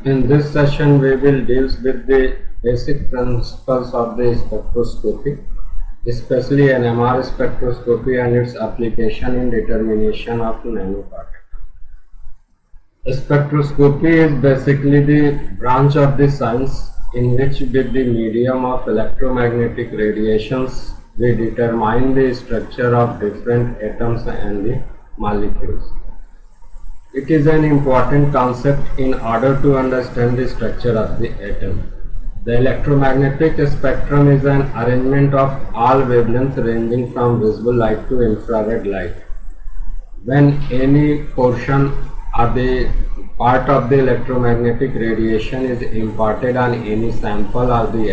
In this session, we will deal with the basic principles of the spectroscopy, especially NMR spectroscopy and its application in determination of nanoparticles. Spectroscopy is basically the branch of the science in which, with the medium of electromagnetic radiations, we determine the structure of different atoms and the molecules. It is an important concept in order to understand the structure of the atom. The electromagnetic spectrum is an arrangement of all wavelengths ranging from visible light to infrared light. When any portion or the part of the electromagnetic radiation is imparted on any sample or the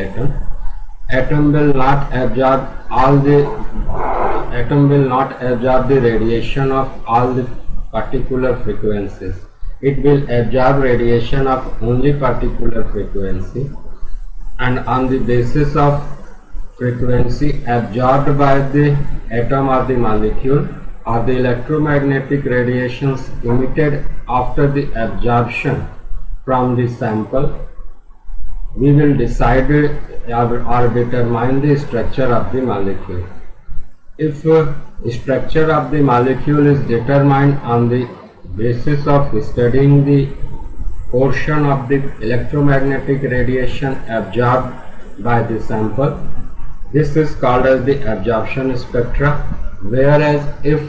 atom will not absorb all the atom will not absorb the radiation of all the particular frequencies. It will absorb radiation of only particular frequency, and on the basis of frequency absorbed by the atom or the molecule or the electromagnetic radiations emitted after the absorption from the sample, we will decide or determine the structure of the molecule. If structure of the molecule is determined on the basis of studying the portion of the electromagnetic radiation absorbed by the sample, this is called as the absorption spectra. Whereas if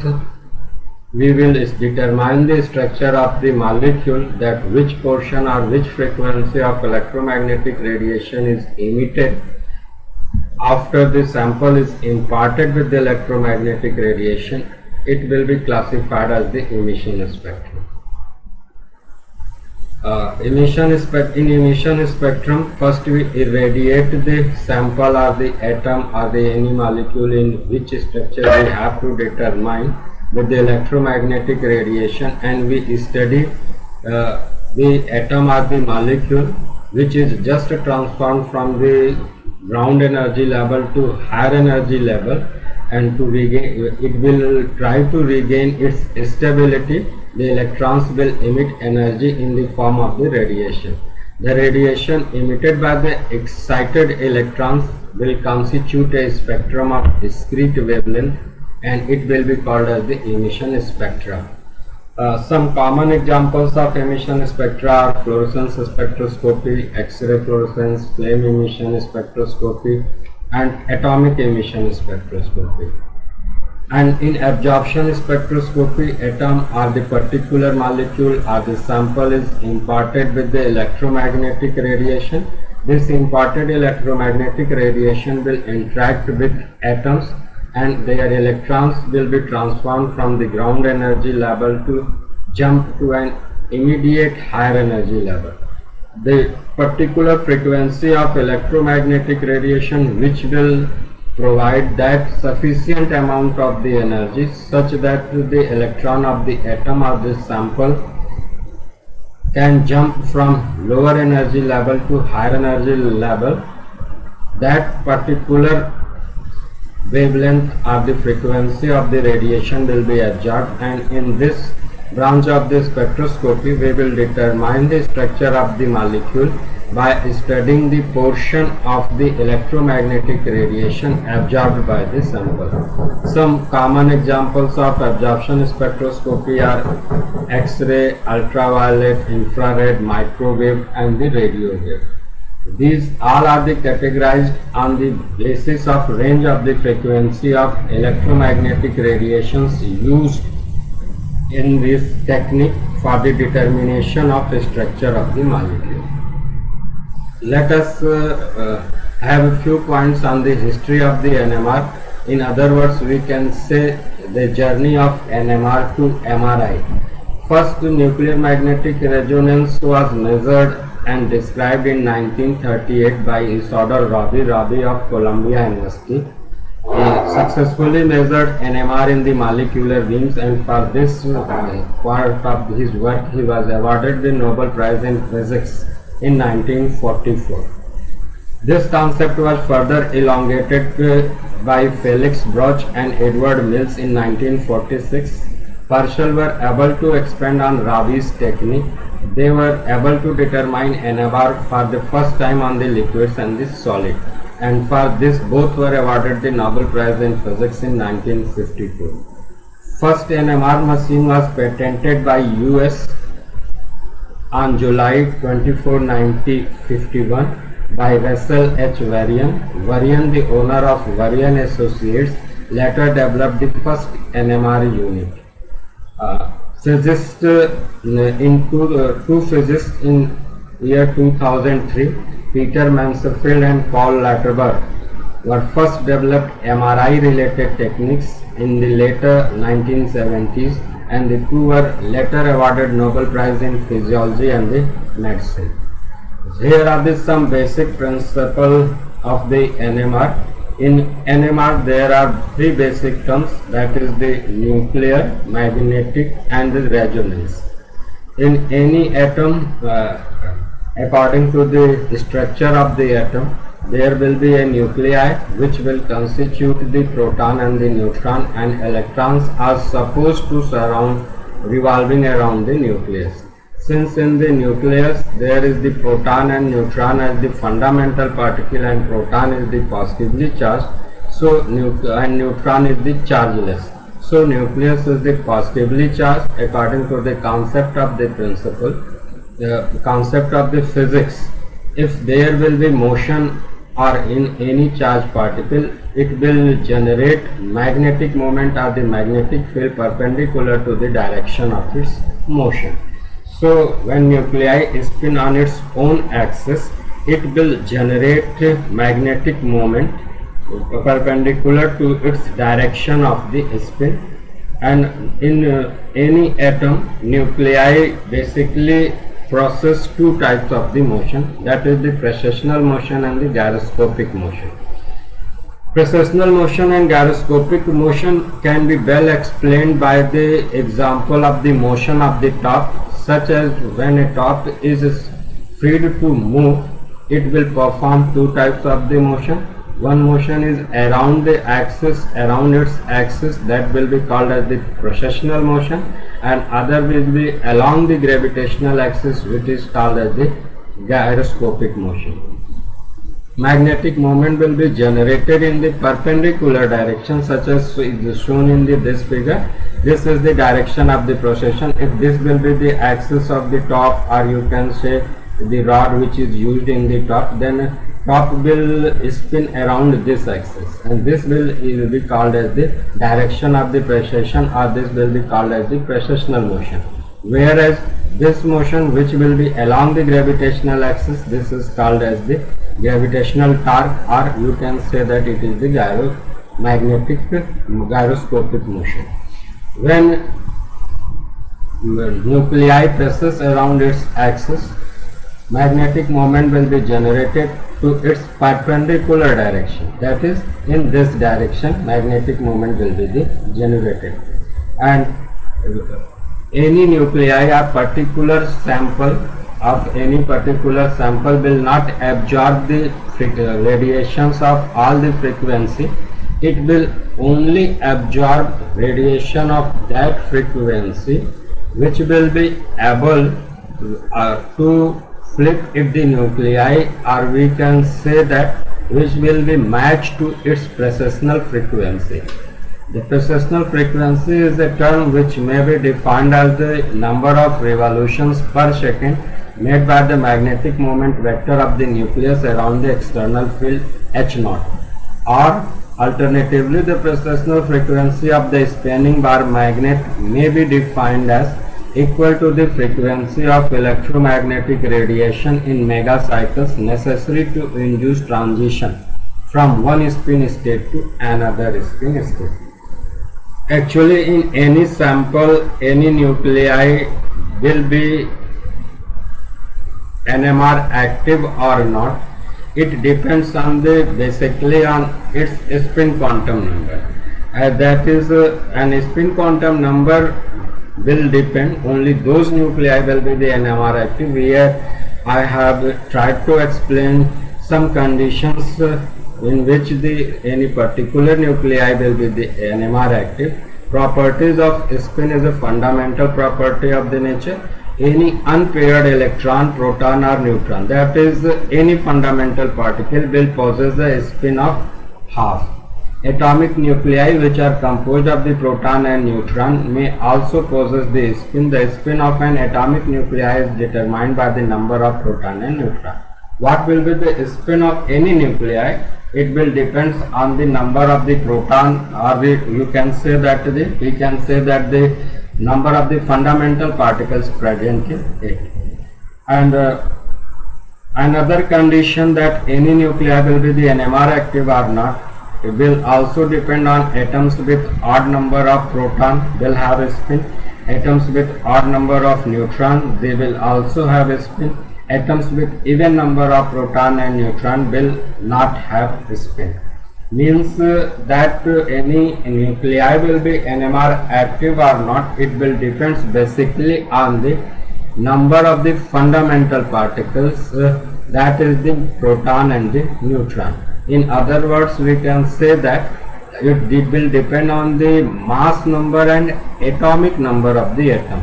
we will determine the structure of the molecule, that which portion or which frequency of electromagnetic radiation is emitted after the sample is imparted with the electromagnetic radiation, it will be classified as the emission spectrum. In emission spectrum, first we irradiate the sample or the atom or the any molecule in which structure we have to determine with the electromagnetic radiation, and we study the atom or the molecule which is just transformed from the ground energy level to higher energy level, and to regain it will try to regain its stability. The electrons will emit energy in the form of the radiation. The radiation emitted by the excited electrons will constitute a spectrum of discrete wavelength, and it will be called as the emission spectra. Some common examples of emission spectra are fluorescence spectroscopy, X-ray fluorescence, flame emission spectroscopy, and atomic emission spectroscopy. And in absorption spectroscopy, atom or the particular molecule or the sample is imparted with the electromagnetic radiation. This imparted electromagnetic radiation will interact with atoms, and their electrons will be transformed from the ground energy level to jump to an immediate higher energy level. The particular frequency of electromagnetic radiation which will provide that sufficient amount of the energy such that the electron of the atom or the sample can jump from lower energy level to higher energy level, that particular wavelength or the frequency of the radiation will be absorbed. And in this branch of the spectroscopy, we will determine the structure of the molecule by studying the portion of the electromagnetic radiation absorbed by the sample. Some common examples of absorption spectroscopy are X-ray, ultraviolet, infrared, microwave, and the radio wave. These all are categorized on the basis of range of the frequency of electromagnetic radiations used in this technique for the determination of the structure of the molecule. Let us have a few points on the history of the NMR. In other words, we can say the journey of NMR to MRI. First, nuclear magnetic resonance was measured and described in 1938 by Isidore Rabi of Columbia University. He successfully measured NMR in the molecular beams, and for this part of his work he was awarded the Nobel Prize in Physics in 1944. This concept was further elongated by Felix Bloch and Edward Mills in 1946. Herschel were able to expand on Rabi's technique they were able to determine NMR for the first time on the liquids and the solid, and for this both were awarded the Nobel Prize in Physics in 1952. First NMR machine was patented by US on July 24, 1951 by Russell H. Varian. Varian, the owner of Varian Associates, later developed the first NMR unit. Physicists two physicists in year 2003, Peter Mansfield and Paul Lauterbur, were first developed MRI related techniques in the later 1970s, and the two were later awarded Nobel Prize in Physiology and the Medicine. Here are some basic principles of the NMR. In NMR there are three basic terms, that is the nuclear, magnetic and the resonance. In any atom, according to the structure of the atom, there will be a nuclei which will constitute the proton and the neutron, and electrons are supposed to surround revolving around the nucleus. Since in the nucleus there is the proton and neutron as the fundamental particle, and proton is the positively charged, so and neutron is the chargeless. So nucleus is the positively charged according to the concept of the principle, the concept of the physics. If there will be motion or in any charged particle, it will generate magnetic moment or the magnetic field perpendicular to the direction of its motion. So when nuclei spin on its own axis, it will generate magnetic moment perpendicular to its direction of the spin. And in any atom, nuclei basically process two types of the motion, that is the precessional motion and the gyroscopic motion. Precessional motion and gyroscopic motion can be well explained by the example of the motion of the top, such as when a top is freed to move, it will perform two types of the motion. One motion is around the axis, around its axis, that will be called as the precessional motion, and other will be along the gravitational axis, which is called as the gyroscopic motion. Magnetic moment will be generated in the perpendicular direction, such as is shown in this figure. This is the direction of the precession. If this will be the axis of the top, or you can say the rod which is used in the top, then top will spin around this axis, and this will be called as the direction of the precession, or this will be called as the precessional motion. Whereas this motion which will be along the gravitational axis, this is called as the gravitational torque, or you can say that it is the gyroscopic motion. When nuclei presses around its axis, magnetic moment will be generated to its perpendicular direction, that is in this direction magnetic moment will be generated. And any nuclei or particular sample of any particular sample will not absorb the radiations of all the frequency. It will only absorb radiation of that frequency which will be able to flip if the nuclei, or we can say that which will be matched to its precessional frequency. The precessional frequency is a term which may be defined as the number of revolutions per second made by the magnetic moment vector of the nucleus around the external field H0, or alternatively the precessional frequency of the spinning bar magnet may be defined as equal to the frequency of electromagnetic radiation in megacycles necessary to induce transition from one spin state to another spin state. Actually, in any sample, any nuclei will be NMR active or not. It depends on basically on its spin quantum number. That is, an spin quantum number will depend, only those nuclei will be the NMR active. Here I have tried to explain some conditions in which any particular nuclei will be the NMR active. Properties of spin is a fundamental property of the nature. any unpaired electron, proton or neutron, that is any fundamental particle, will possess a spin of half. Atomic nuclei which are composed of the proton and neutron may also possess the spin. The spin of an atomic nuclei is determined by the number of proton and neutron. What will be the spin of any nuclei? It will depend on the number of the proton, or we can say that the number of the fundamental particles present in it. And another condition that any nuclei will be the NMR active or not, it will also depend on atoms with odd number of proton will have a spin. Atoms with odd number of neutron, they will also have a spin. Atoms with even number of proton and neutron will not have a spin. Means that any nuclei will be NMR active or not, it will depends basically on the number of the fundamental particles, that is the proton and the neutron. In other words, we can say that it will depend on the mass number and atomic number of the atom.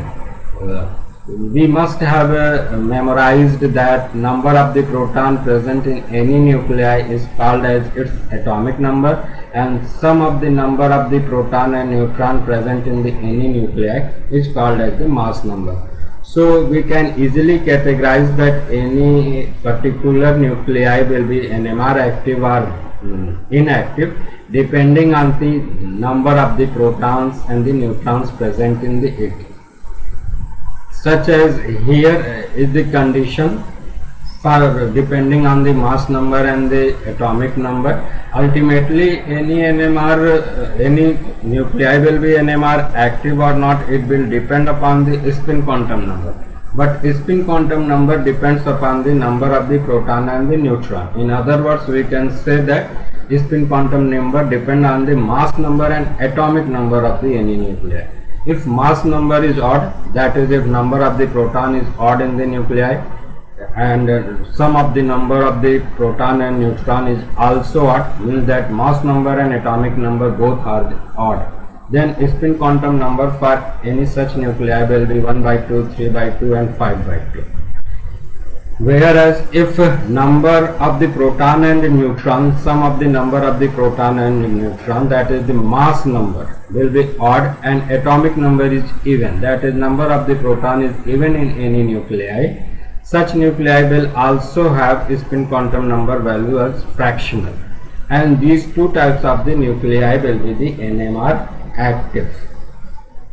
We must have memorized that number of the proton present in any nuclei is called as its atomic number, and sum of the number of the proton and neutron present in the any nuclei is called as the mass number. So we can easily categorize that any particular nuclei will be NMR active or inactive depending on the number of the protons and the neutrons present in the it. Such as here is the condition for depending on the mass number and the atomic number. Ultimately, any NMR, any nuclei will be NMR active or not, it will depend upon the spin quantum number. But spin quantum number depends upon the number of the proton and the neutron. In other words, we can say that spin quantum number depend on the mass number and atomic number of the any nuclei. If mass number is odd, that is if number of the proton is odd in the nuclei, and sum of the number of the proton and neutron is also odd, means that mass number and atomic number both are odd, then spin quantum number for any such nuclei will be 1 by 2, 3 by 2 and 5 by 2. Whereas if number of the proton and the neutron, sum of the number of the proton and the neutron, that is the mass number, will be odd, and atomic number is even, that is number of the proton is even in any nuclei, such nuclei will also have spin quantum number value as fractional, and these two types of the nuclei will be the NMR active.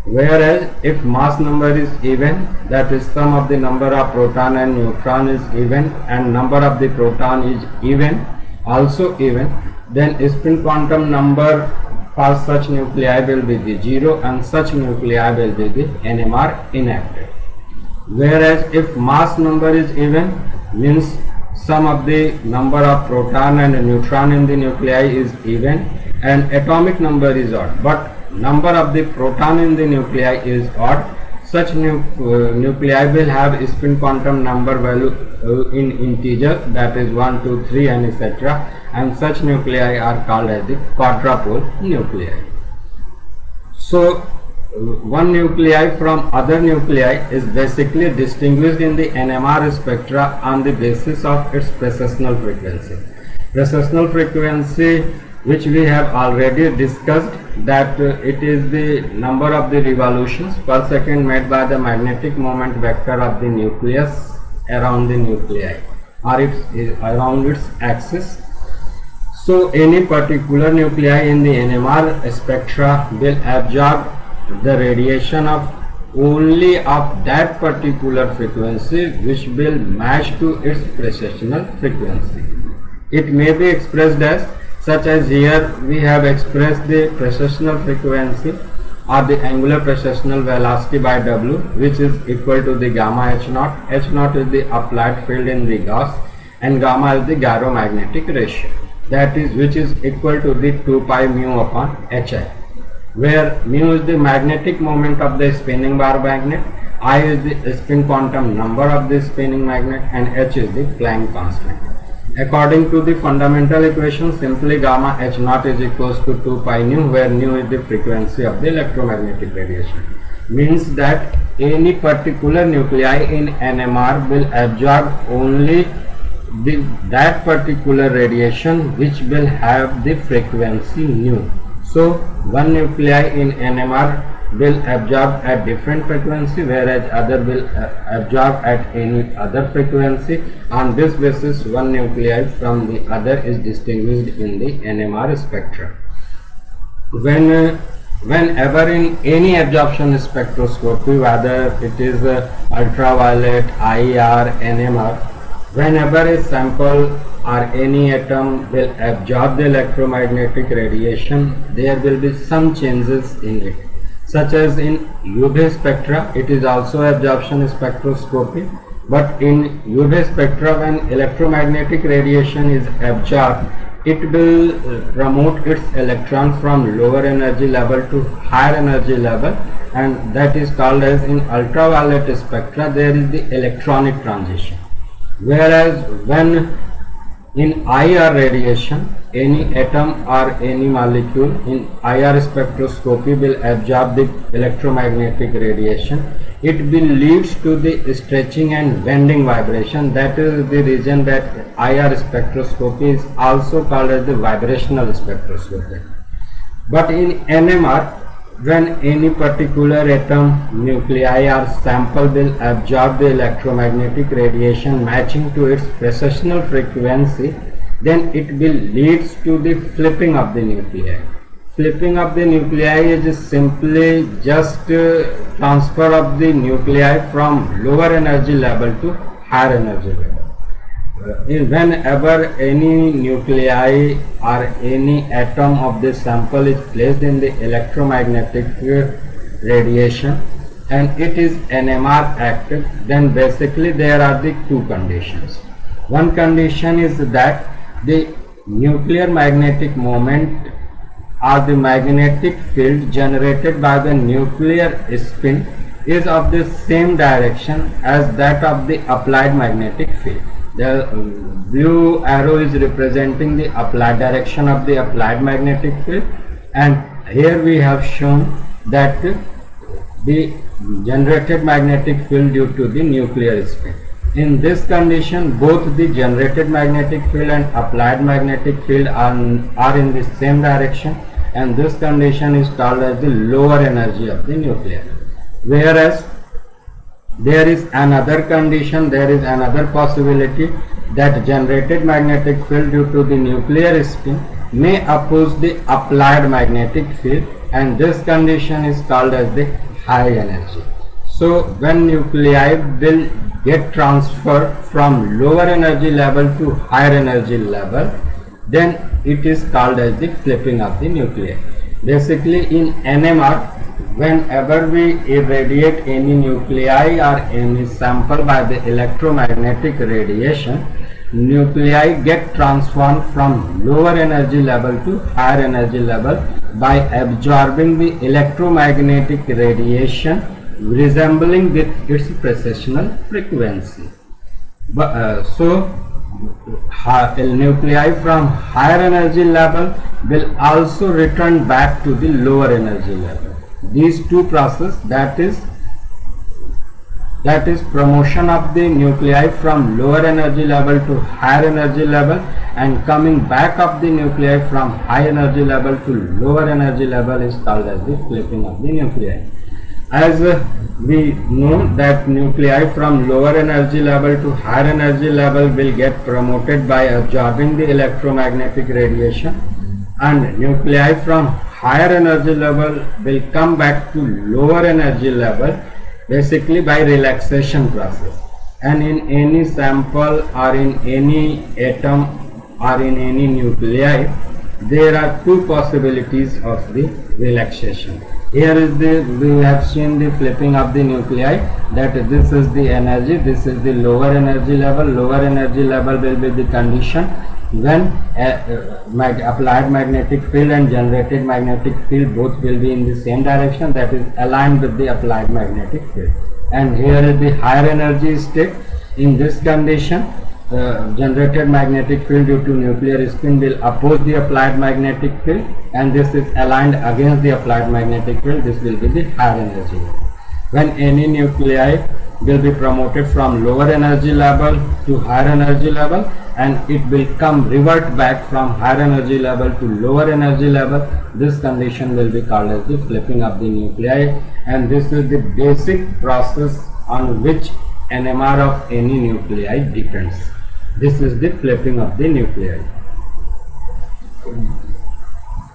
Whereas if mass number is even, that is sum of the number of proton and neutron is even and number of the proton is even, also even, then spin quantum number for such nuclei will be the 0 and such nuclei will be the NMR inactive. Whereas if mass number is even, means sum of the number of proton and neutron in the nuclei is even and atomic number is odd, but number of the proton in the nuclei is odd, such nuclei will have spin quantum number value in integers, that is 1, 2, 3 and etc., and such nuclei are called as the quadrupole nuclei. So one nuclei from other nuclei is basically distinguished in the NMR spectra on the basis of its precessional frequency. Precessional frequency, which we have already discussed, that it is the number of the revolutions per second made by the magnetic moment vector of the nucleus around the nuclei or around its axis. So any particular nuclei in the NMR spectra will absorb the radiation of only of that particular frequency which will match to its precessional frequency. It may be expressed as, such as here we have expressed the precessional frequency or the angular precessional velocity by W, which is equal to the gamma h naught. H naught is the applied field in the gas and gamma is the gyromagnetic ratio, that is which is equal to the 2 pi mu upon Hi, where mu is the magnetic moment of the spinning bar magnet, I is the spin quantum number of the spinning magnet, and H is the Planck constant. According to the fundamental equation, simply gamma h naught is equals to 2 pi nu, where nu is the frequency of the electromagnetic radiation. Means that any particular nuclei in NMR will absorb only that particular radiation which will have the frequency nu. So one nuclei in NMR will absorb at different frequency, whereas other will absorb at any other frequency. On this basis, one nuclei from the other is distinguished in the NMR spectrum. Whenever in any absorption spectroscopy, whether it is ultraviolet, IR, NMR, whenever a sample or any atom will absorb the electromagnetic radiation, there will be some changes in it, such as in UV spectra. It is also absorption spectroscopy, but in UV spectra, when electromagnetic radiation is absorbed, it will promote its electron from lower energy level to higher energy level, and that is called as, in ultraviolet spectra, there is the electronic transition. Whereas when in IR radiation, any atom or any molecule in IR spectroscopy will absorb the electromagnetic radiation. It will lead to the stretching and bending vibration. That is the reason that IR spectroscopy is also called as the vibrational spectroscopy. But in NMR, when any particular atom, nuclei or sample will absorb the electromagnetic radiation matching to its precessional frequency, then it will lead to the flipping of the nuclei. Flipping of the nuclei is simply just transfer of the nuclei from lower energy level to higher energy level. Whenever any nuclei or any atom of the sample is placed in the electromagnetic radiation and it is NMR active, then basically there are the two conditions. One condition is that the nuclear magnetic moment or the magnetic field generated by the nuclear spin is of the same direction as that of the applied magnetic field. The blue arrow is representing the applied direction of the applied magnetic field, and here we have shown that the generated magnetic field due to the nuclear spin. In this condition, both the generated magnetic field and applied magnetic field are in the same direction, and this condition is called as the lower energy of the nucleus. Whereas there is another condition, there is another possibility that generated magnetic field due to the nuclear spin may oppose the applied magnetic field, and this condition is called as the high energy. So when nuclei will get transferred from lower energy level to higher energy level, then it is called as the flipping of the nuclei. Basically in NMR, whenever we irradiate any nuclei or any sample by the electromagnetic radiation, nuclei get transformed from lower energy level to higher energy level by absorbing the electromagnetic radiation resembling with its precessional frequency. So nuclei from higher energy level will also return back to the lower energy level. These two processes, that is promotion of the nuclei from lower energy level to higher energy level, and coming back of the nuclei from high energy level to lower energy level is called as the flipping of the nuclei. As we know that nuclei from lower energy level to higher energy level will get promoted by absorbing the electromagnetic radiation, and nuclei from higher energy level will come back to lower energy level basically by relaxation process. And in any sample or in any atom or in any nuclei, there are two possibilities of the relaxation. Here is we have seen the flipping of the nuclei, that this is the energy, this is the lower energy level. Lower energy level will be the condition when applied magnetic field and generated magnetic field both will be in the same direction, that is aligned with the applied magnetic field. And here is the higher energy state. In this condition, generated magnetic field due to nuclear spin will oppose the applied magnetic field, and this is aligned against the applied magnetic field. This will be the higher energy. when any nuclei will be promoted from lower energy level to higher energy level, and it will come revert back from higher energy level to lower energy level. This condition will be called as the flipping of the nuclei, and this is the basic process on which NMR of any nuclei depends. This is the flipping of the nuclei.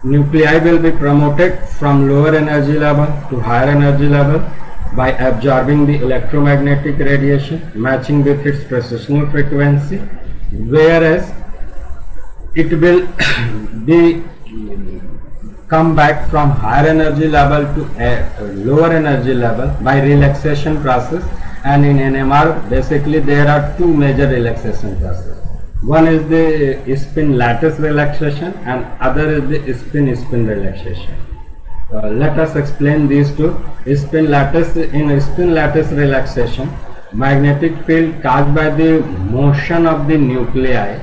Nuclei will be promoted from lower energy level to higher energy level by absorbing the electromagnetic radiation matching with its precessional frequency, whereas it will be come back from higher energy level to a lower energy level by relaxation process. And in NMR basically there are two major relaxation processes. One is the spin lattice relaxation and other is the spin relaxation. Let us explain these two. Spin lattice. In spin lattice relaxation, magnetic field caused by the motion of the nuclei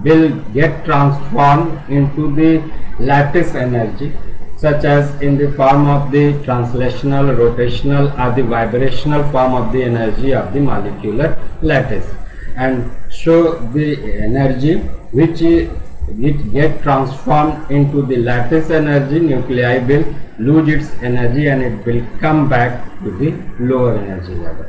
will get transformed into the lattice energy, such as in the form of the translational, rotational or the vibrational form of the energy of the molecular lattice, and so the energy which it get transformed into the lattice energy, nuclei will lose its energy and it will come back to the lower energy level.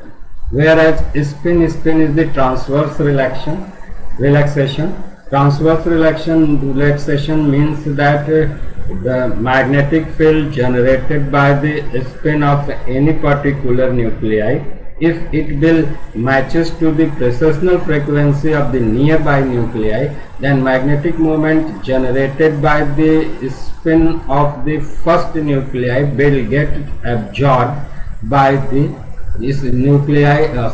Whereas spin is the transverse relaxation. Transverse relaxation means that the magnetic field generated by the spin of any particular nuclei, if it will matches to the precessional frequency of the nearby nuclei, then magnetic moment generated by the spin of the first nuclei will get absorbed by the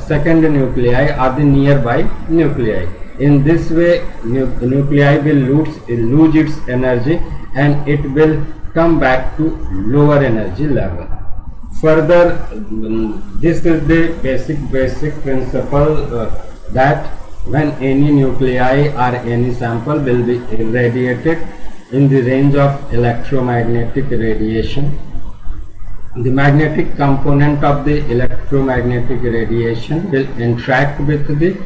second nuclei or the nearby nuclei. In this way, nuclei will lose its energy and it will come back to lower energy level. Further, this is the basic principle that when any nuclei or any sample will be irradiated in the range of electromagnetic radiation, the magnetic component of the electromagnetic radiation will interact with the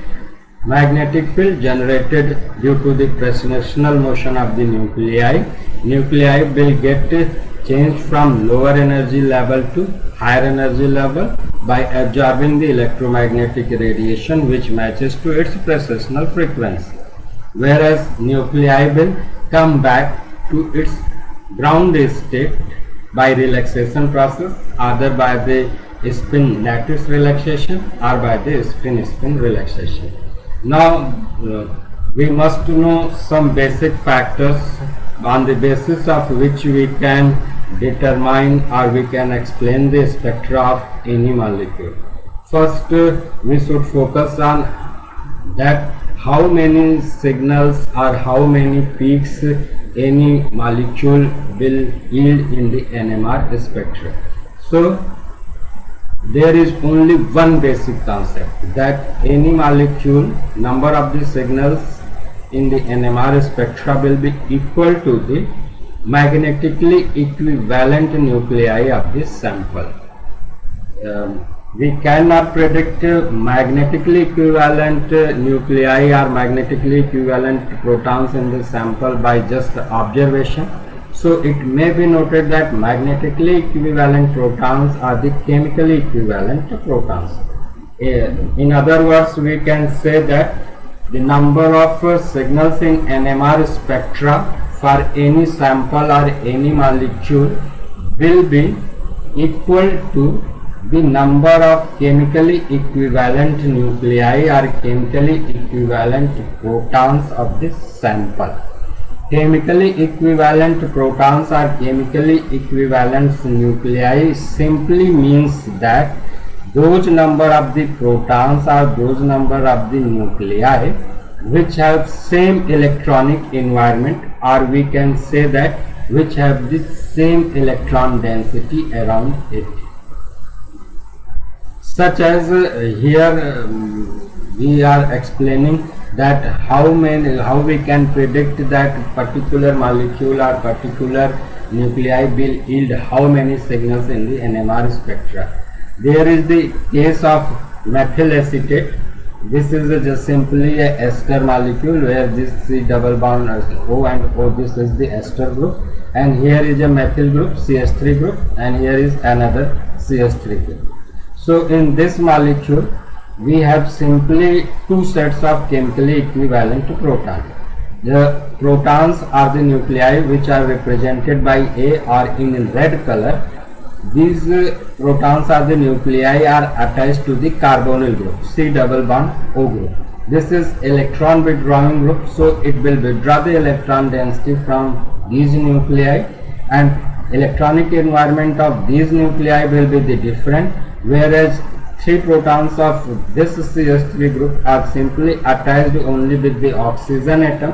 magnetic field generated due to the precessional motion of the nuclei. Nuclei will get changed from lower energy level to higher energy level by absorbing the electromagnetic radiation which matches to its precessional frequency, whereas nuclei will come back to its ground state by relaxation process, either by the spin lattice relaxation or by the spin relaxation. Now we must know some basic factors on the basis of which we can determine or we can explain the spectra of any molecule. First, we should focus on that how many signals or how many peaks any molecule will yield in the NMR spectra. So there is only one basic concept, that any molecule, number of the signals in the NMR spectra will be equal to the magnetically equivalent nuclei of this sample. We cannot predict magnetically equivalent nuclei or magnetically equivalent protons in the sample by just observation. So it may be noted that magnetically equivalent protons are the chemically equivalent protons. In other words, we can say that the number of signals in NMR spectra for any sample or any molecule will be equal to the number of chemically equivalent nuclei or chemically equivalent protons of this sample. Chemically equivalent protons or chemically equivalent nuclei simply means that those number of the protons or those number of the nuclei which have same electronic environment, or we can say that which have the same electron density around it. Such as here we are explaining that how we can predict that particular molecule or particular nuclei will yield how many signals in the NMR spectra. There is the case of methyl acetate. This is just simply a ester molecule where this C double bond O and O, this is the ester group, and here is a methyl group CH3 group, and here is another CH3 group. So in this molecule we have simply two sets of chemically equivalent protons. The protons are the nuclei which are represented by A or in red color. These protons are the nuclei are attached to the carbonyl group C double bond O group. This is electron withdrawing group, so it will withdraw the electron density from these nuclei, and electronic environment of these nuclei will be the different, whereas three protons of this CH3 group are simply attached only with the oxygen atom.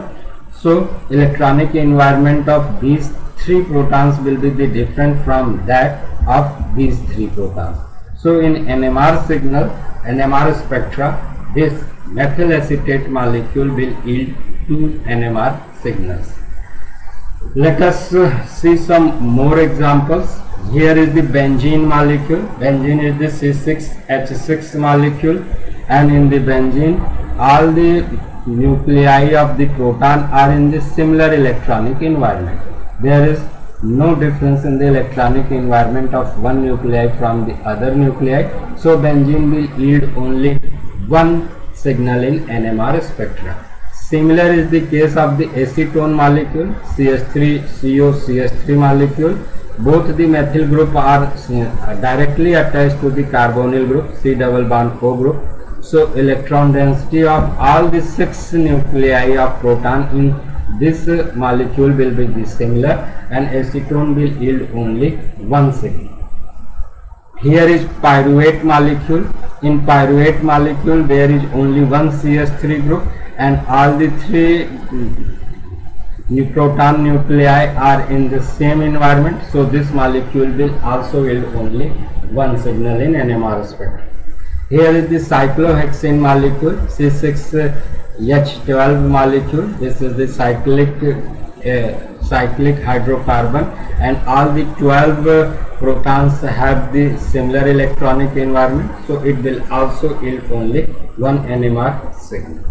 So electronic environment of these three protons will be the different from that of these three protons. So in NMR signal, NMR spectra, this methyl acetate molecule will yield two NMR signals. Let us see some more examples. Here is the benzene molecule. Benzene is the C6H6 molecule, and in the benzene all the nuclei of the proton are in the similar electronic environment. There is no difference in the electronic environment of one nuclei from the other nuclei. So benzene will yield only one signal in NMR spectra. Similar is the case of the acetone molecule, CH3CO CH3 molecule. Both the methyl group are directly attached to the carbonyl group C double bond O group. So electron density of all the 6 nuclei of proton in this molecule will be the similar, and acetone will yield only one signal. Here is pyruvate molecule. In pyruvate molecule there is only one CH3 group, and all the three proton nuclei are in the same environment. So this molecule will also yield only one signal in NMR spectrum. Here is the cyclohexane molecule, C6H12 molecule. This is the cyclic hydrocarbon, and all the 12 protons have the similar electronic environment, so it will also yield only one NMR signal.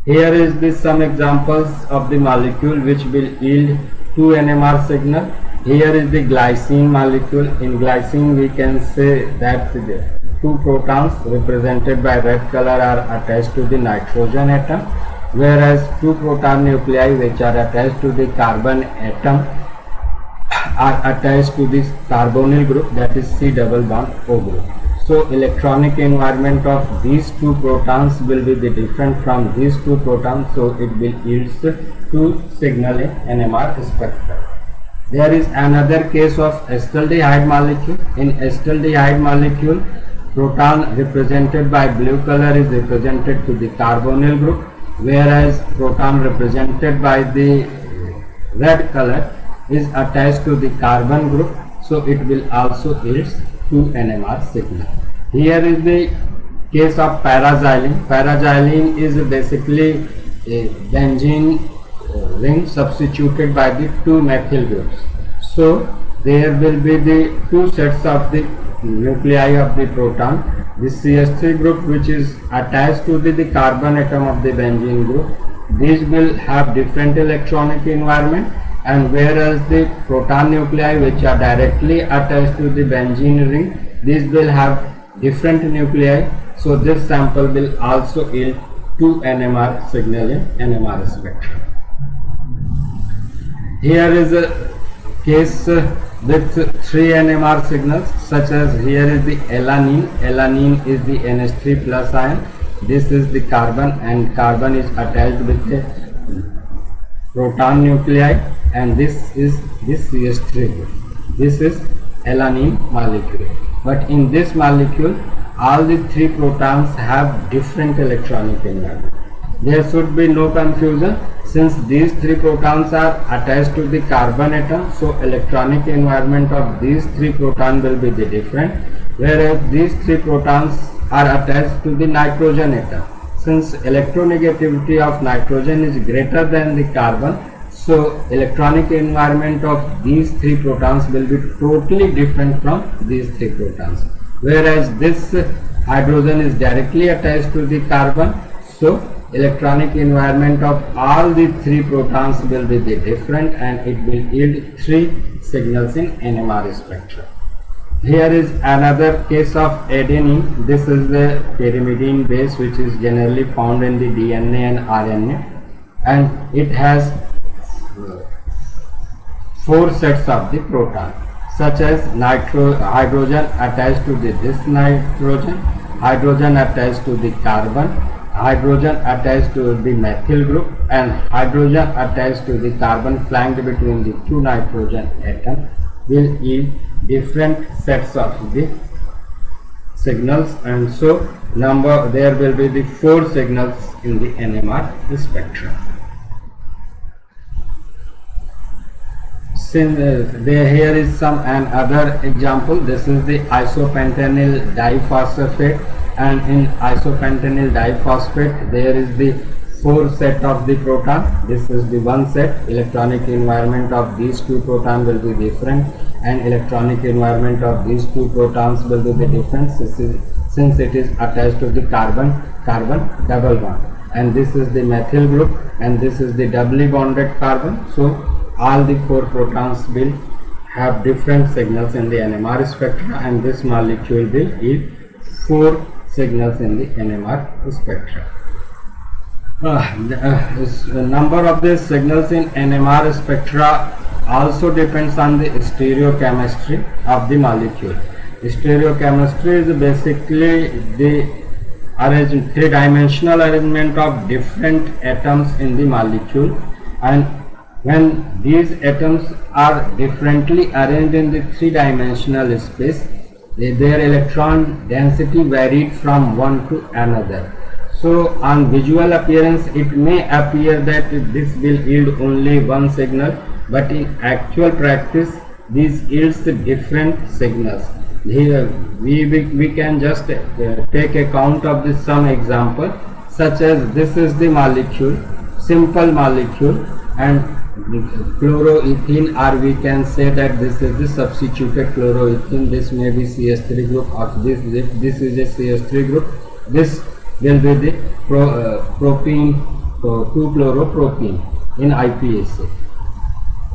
Here is the some examples of the molecule which will yield two NMR signal. Here is the glycine molecule. In glycine we can say that the two protons represented by red color are attached to the nitrogen atom, whereas two proton nuclei which are attached to the carbon atom are attached to this carbonyl group, that is C double bond O group. So electronic environment of these two protons will be the different from these two protons, so it will yield two signal in NMR spectrum. There is another case of acetaldehyde molecule. In acetaldehyde molecule, proton represented by blue color is represented to the carbonyl group, whereas proton represented by the red color is attached to the carbon group, so it will also yield two NMR signal. Here is the case of paraxylene. Paraxylene is basically a benzene ring substituted by the two methyl groups. So there will be the two sets of the nuclei of the proton. The CH3 group which is attached to the carbon atom of the benzene group, these will have different electronic environment, and whereas the proton nuclei which are directly attached to the benzene ring, these will have different nuclei. So this sample will also yield two NMR signal in NMR spectrum. Here is a case with three NMR signals, such as here is the alanine. Alanine is the NH3 plus ion. This is the carbon, and carbon is attached with the proton nuclei, and this is this CH3 group. This is alanine molecule. But in this molecule, all the three protons have different electronic environment. There should be no confusion, since these three protons are attached to the carbon atom, so electronic environment of these three protons will be the different, whereas these three protons are attached to the nitrogen atom. Since electronegativity of nitrogen is greater than the carbon, so electronic environment of these three protons will be totally different from these three protons. whereas this hydrogen is directly attached to the carbon. So electronic environment of all the three protons will be different, and it will yield three signals in NMR spectrum. Here is another case of adenine. This is the pyrimidine base which is generally found in the DNA and RNA, and it has four sets of the proton, such as hydrogen attached to this nitrogen, hydrogen attached to the carbon, hydrogen attached to the methyl group, and hydrogen attached to the carbon flanked between the two nitrogen atoms will yield different sets of the signals, and so there will be the four signals in the NMR spectrum. Here is another example. This is the isopentenyl diphosphate, and in isopentenyl diphosphate there is the four set of the proton. This is the one set. Electronic environment of these two protons will be different, and electronic environment of these two protons will be different since it is attached to the carbon double bond, and this is the methyl group, and this is the doubly bonded carbon. So all the four protons will have different signals in the NMR spectra, and this molecule will yield four signals in the NMR spectra. The number of these signals in NMR spectra also depends on the stereochemistry of the molecule. Stereochemistry is basically the three-dimensional arrangement of different atoms in the molecule, and when these atoms are differently arranged in the three-dimensional space, their electron density varied from one to another. So on visual appearance it may appear that this will yield only one signal, but in actual practice these yields different signals. Here we can just take account of this some example, such as this is the molecule, simple molecule, and chloroethene, or we can say that this is the substituted chloroethene. This may be CH3 group, or this is a CH3 group. This will be the propene 2-chloropropene in IPAC.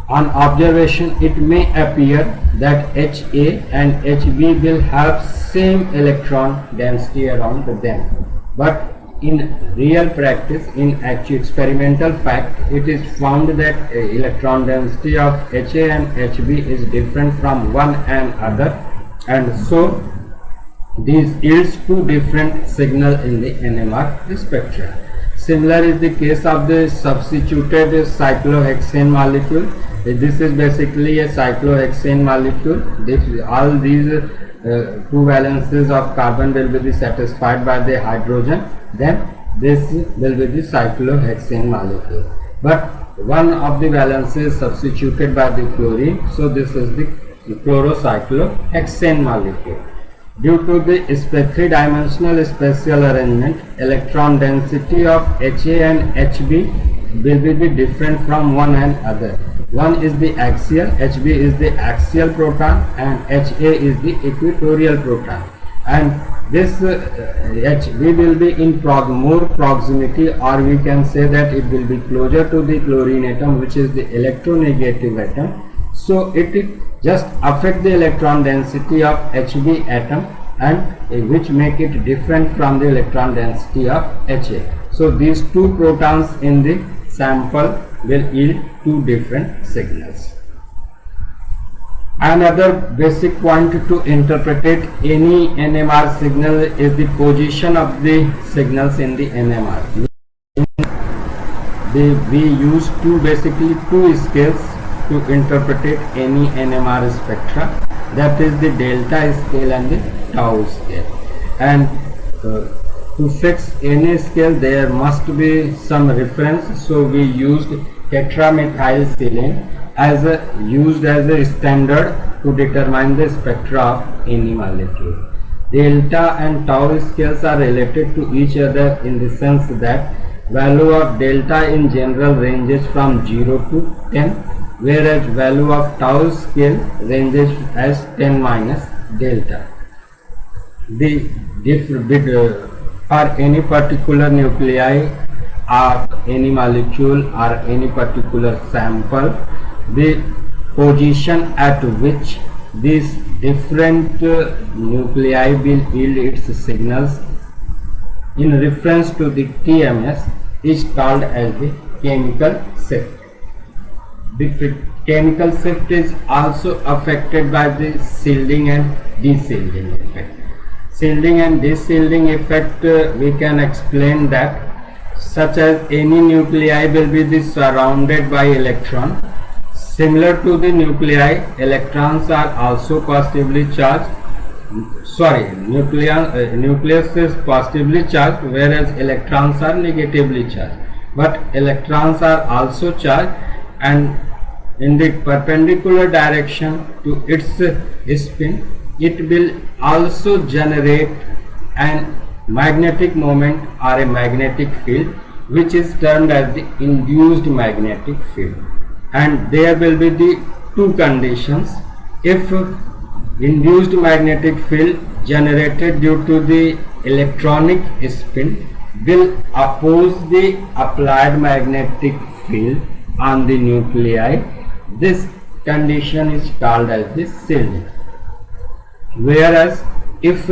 On observation, it may appear that HA and HB will have same electron density around them, but in real practice, in actual experimental fact, it is found that electron density of HA and HB is different from one another, and so these yields two different signals in the NMR spectra. Similar is the case of the substituted cyclohexane molecule. This is basically a cyclohexane molecule. All these two valences of carbon will be satisfied by the hydrogen. Then this will be the cyclohexane molecule, but one of the valences is substituted by the chlorine, so this is the chlorocyclohexane molecule. Due to the three-dimensional spatial arrangement, electron density of HA and HB will be different from one another. One is the axial, HB is the axial proton, and HA is the equatorial proton, and this HB will be in more proximity, or we can say that it will be closer to the chlorine atom, which is the electronegative atom. So it just affect the electron density of HB atom, and which make it different from the electron density of HA. So these two protons in the sample will yield two different signals. Another basic point to interpret any NMR signal is the position of the signals in the NMR. We use basically two scales to interpret any NMR spectra, that is the delta scale and the tau scale. And to fix any scale there must be some reference, so we used tetramethylsilane used as a standard to determine the spectra of any molecule. Delta and tau scales are related to each other in the sense that value of delta in general ranges from 0 to 10, whereas value of tau scale ranges as 10 minus delta. the for any particular nuclei of any molecule or any particular sample, the position at which these different nuclei will yield its signals in reference to the TMS is called as the chemical shift. The chemical shift is also affected by the shielding and de-shielding effect. Shielding and de-shielding effect, we can explain that, such as any nuclei will be surrounded by electron. Similar to the nuclei, electrons are also positively charged. Nucleus is positively charged, whereas electrons are negatively charged. But electrons are also charged, and in the perpendicular direction to its spin, it will also generate an magnetic moment or a magnetic field, which is termed as the induced magnetic field. And there will be the two conditions. If induced magnetic field generated due to the electronic spin will oppose the applied magnetic field on the nuclei, this condition is called as the shielding. Whereas if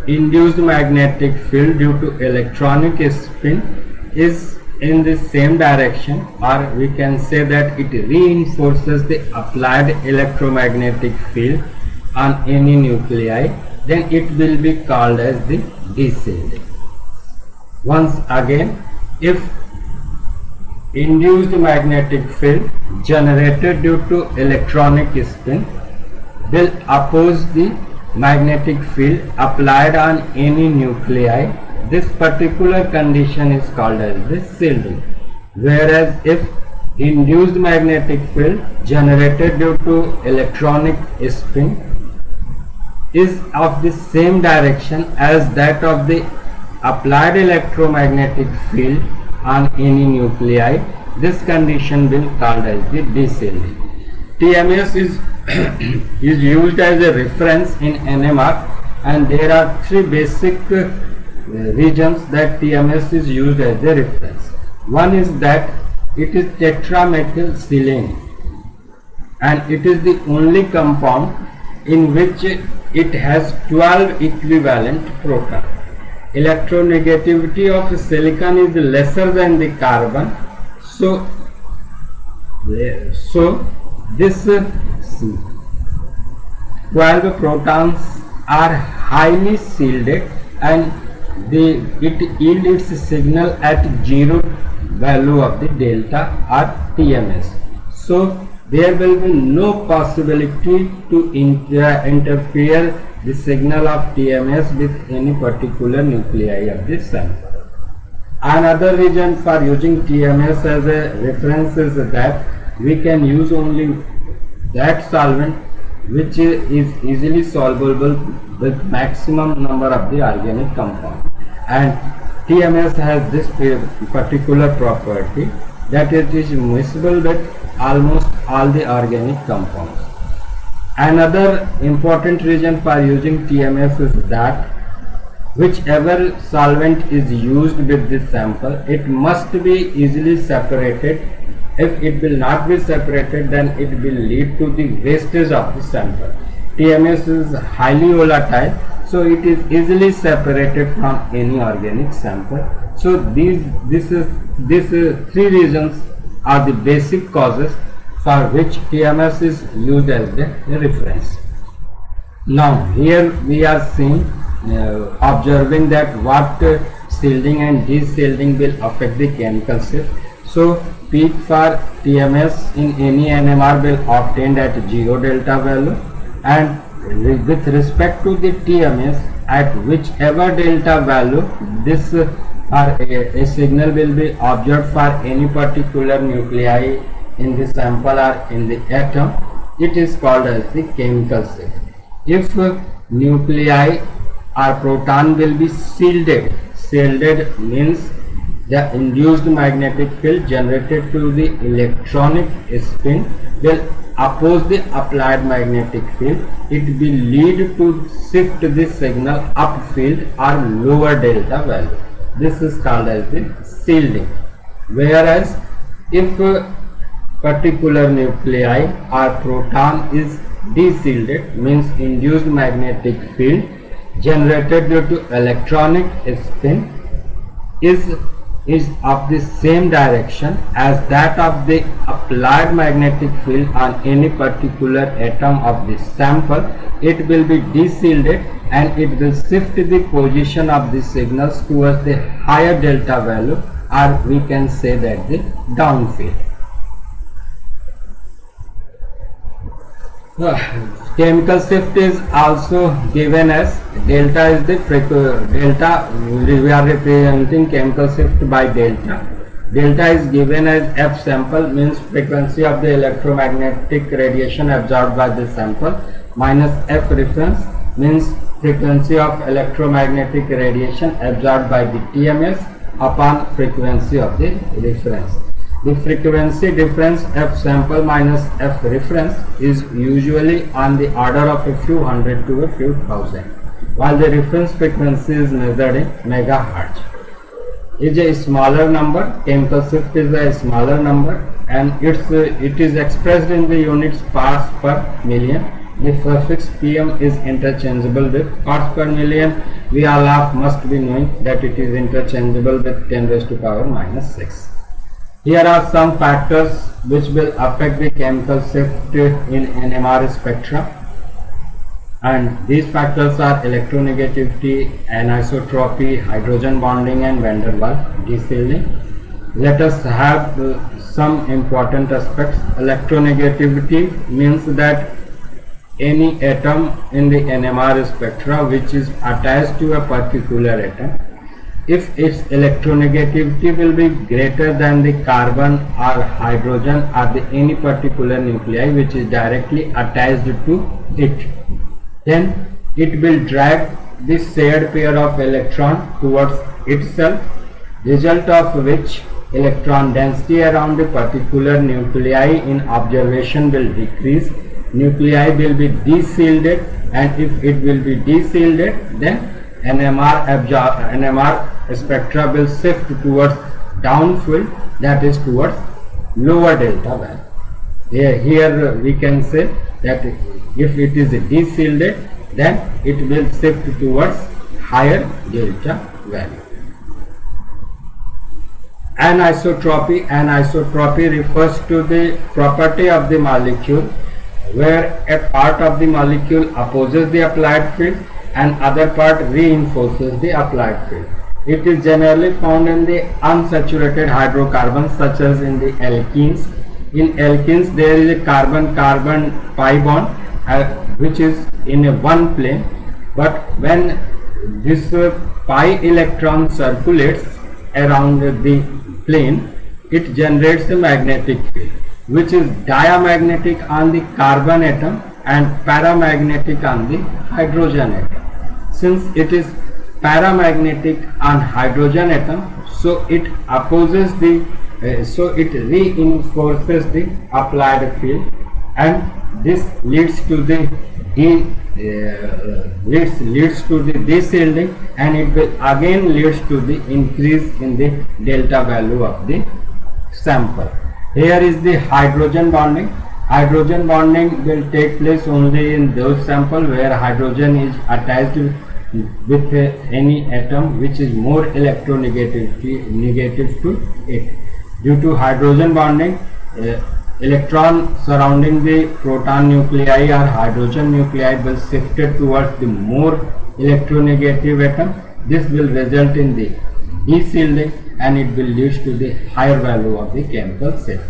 induced magnetic field due to electronic spin is in the same direction, or we can say that it reinforces the applied electromagnetic field on any nuclei, then it will be called as the de-shielding. Once again, if induced magnetic field generated due to electronic spin will oppose the magnetic field applied on any nuclei, this particular condition is called as the shielding. Whereas if induced magnetic field generated due to electronic spin is of the same direction as that of the applied electromagnetic field on any nuclei, this condition will be called as the de-shielding. TMS is is used as a reference in NMR, and there are three basic regions that TMS is used as a reference. One is that it is tetramethylsilane, and it is the only compound in which it has 12 equivalent protons. Electronegativity of silicon is lesser than the carbon, so this 12 protons are highly shielded, and it yields its signal at zero value of the delta or TMS. So there will be no possibility to interfere the signal of TMS with any particular nuclei of this sample. Another reason for using TMS as a reference is that we can use only that solvent which is easily soluble with maximum number of the organic compound, and TMS has this particular property that it is miscible with almost all the organic compounds. Another important reason for using TMS is that whichever solvent is used with this sample, it must be easily separated. If it will not be separated, then it will lead to the wastage of the sample. TMS is highly volatile, so it is easily separated from any organic sample. So these three reasons are the basic causes for which TMS is used as the reference. Now here we are seeing observing that what shielding and de-shielding will affect the chemical shift. So peak for TMS in any NMR will obtained at 0 delta value, and with respect to the TMS at whichever delta value this a signal will be observed for any particular nuclei in the sample or in the atom, it is called as the chemical shift. If nuclei or proton will be shielded means the induced magnetic field generated to the electronic spin will oppose the applied magnetic field, it will lead to shift the signal upfield or lower delta value. This is called as the shielding. Whereas if a particular nuclei or proton is de-shielded, means induced magnetic field generated due to electronic spin is of the same direction as that of the applied magnetic field on any particular atom of the sample, it will be de-shielded and it will shift the position of the signals towards the higher delta value, or we can say that the downfield. Chemical shift is also given as delta is the delta, we are representing chemical shift by delta. Delta is given as F sample, means frequency of the electromagnetic radiation absorbed by the sample, minus F reference, means frequency of electromagnetic radiation absorbed by the TMS upon frequency of the reference. The frequency difference F sample minus F reference is usually on the order of a few hundred to a few thousand, while the reference frequency is measured in megahertz. Is a smaller number, chemical shift is a smaller number, and it is expressed in the units parts per million. The suffix pm is interchangeable with parts per million. We all must be knowing that it is interchangeable with 10 raised to power minus 6. Here are some factors which will affect the chemical shift in NMR spectra, and these factors are electronegativity, anisotropy, hydrogen bonding and van der Waals de-shielding. Let us have some important aspects. Electronegativity means that any atom in the NMR spectra which is attached to a particular atom, if its electronegativity will be greater than the carbon or hydrogen or the any particular nuclei which is directly attached to it, then it will drag this shared pair of electron towards itself, result of which electron density around the particular nuclei in observation will decrease. Nuclei will be de-shielded, and if it will be de-shielded, then NMR spectra will shift towards downfield, that is towards lower delta value. Here we can say that if it is de-shielded, then it will shift towards higher delta value. Anisotropy refers to the property of the molecule where a part of the molecule opposes the applied field and other part reinforces the applied field. It is generally found in the unsaturated hydrocarbons such as in the alkenes. In alkenes there is a carbon-carbon pi bond which is in a one plane, but when this pi electron circulates around the plane, it generates a magnetic field which is diamagnetic on the carbon atom and paramagnetic on the hydrogen atom. Since it is paramagnetic on hydrogen atom, so it opposes the so it reinforces the applied field, and this leads to the de-shielding, and it will again leads to the increase in the delta value of the sample. Here is the hydrogen bonding. Hydrogen bonding will take place only in those samples where hydrogen is attached with any atom which is more electronegative to it. Due to hydrogen bonding, electron surrounding the proton nuclei or hydrogen nuclei will shift towards the more electronegative atom. This will result in the de-shielding, and it will lead to the higher value of the chemical shift.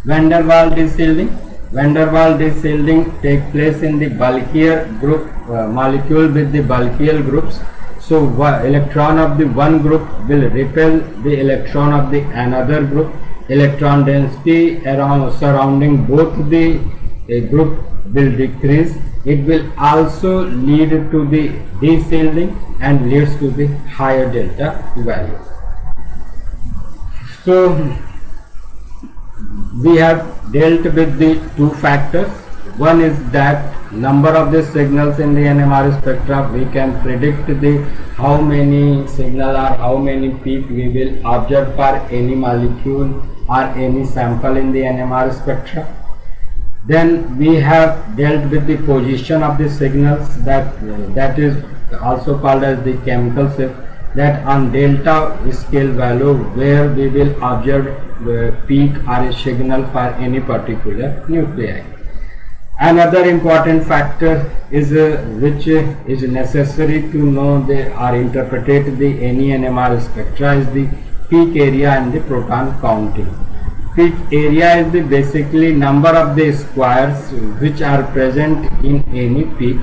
Van der Waals de-shielding. Van der Waals de-shielding takes place in the bulkier group molecule with the bulkier groups. So electron of the one group will repel the electron of the another group. Electron density around surrounding both the group will decrease. It will also lead to the de-shielding and leads to the higher delta value. So we have dealt with the two factors. One is that number of the signals in the NMR spectra. We can predict the how many signal or how many peak we will observe for any molecule or any sample in the NMR spectra. Then we have dealt with the position of the signals, that is also called as the chemical shift, that on delta scale value where we will observe peak or a signal for any particular nuclei. Another important factor is which is necessary to know or interpret the any NMR spectra is the peak area and the proton counting. Peak area is the basically number of the squares which are present in any peak,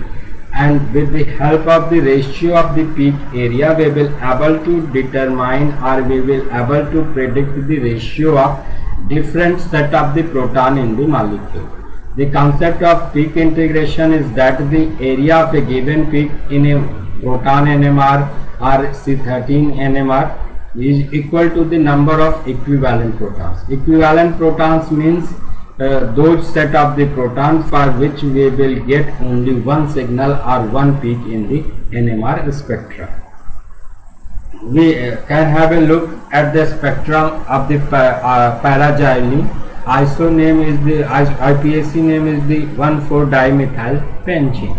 and with the help of the ratio of the peak area we will able to determine or we will able to predict the ratio of different set of the proton in the molecule. The concept of peak integration is that the area of a given peak in a proton NMR or C13 NMR is equal to the number of equivalent protons. Equivalent protons means those set of the protons for which we will get only one signal or one peak in the NMR spectra. We can have a look at the spectrum of the paraxylene. ISO name is the IPAC name is the 1,4-dimethyl benzene.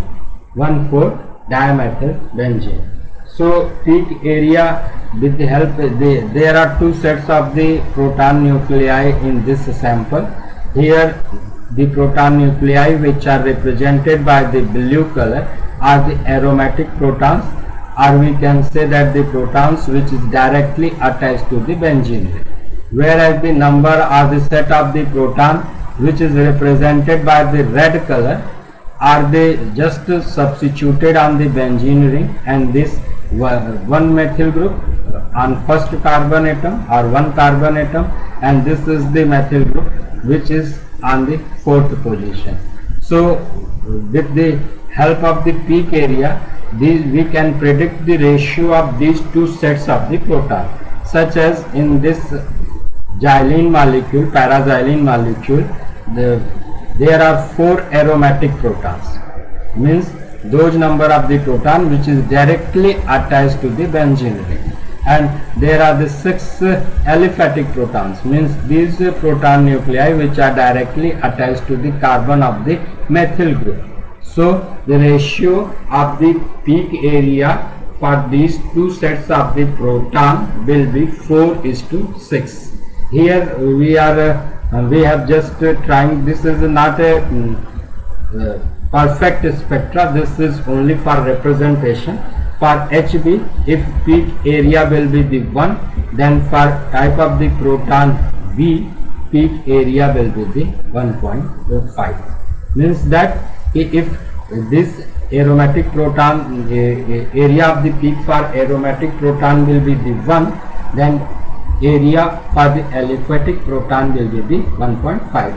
1,4-dimethyl benzene. So peak area with the help there are two sets of the proton nuclei in this sample. Here the proton nuclei which are represented by the blue color are the aromatic protons, or we can say that the protons which is directly attached to the benzene ring. Whereas the number or the set of the proton which is represented by the red color are they just substituted on the benzene ring, and this one methyl group on first carbon atom or one carbon atom, and this is the methyl group which is on the fourth position. So with the help of the peak area, we can predict the ratio of these two sets of the proton, such as in this xylene molecule, paraxylene molecule, there are 4 aromatic protons, means those number of the proton which is directly attached to the benzene ring, and there are the 6 aliphatic protons, means these proton nuclei which are directly attached to the carbon of the methyl group. So the ratio of the peak area for these two sets of the proton will be 4:6. Here we have just trying, this is not a perfect spectra, this is only for representation. For HB, if peak area will be the 1, then for type of the proton B, peak area will be the 1.5. Means that if this aromatic proton area of the peak for aromatic proton will be the 1, then area for the aliphatic proton will be the 1.5,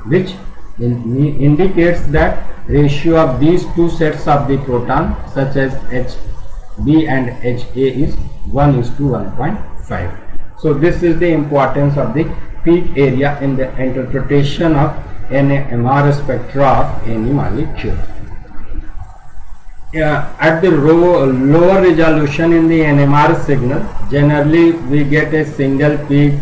which indicates that ratio of these two sets of the proton, such as HB and HA, is 1:1.5. So this is the importance of the peak area in the interpretation of NMR spectra of any molecule. At the lower resolution in the NMR signal, generally we get a single peak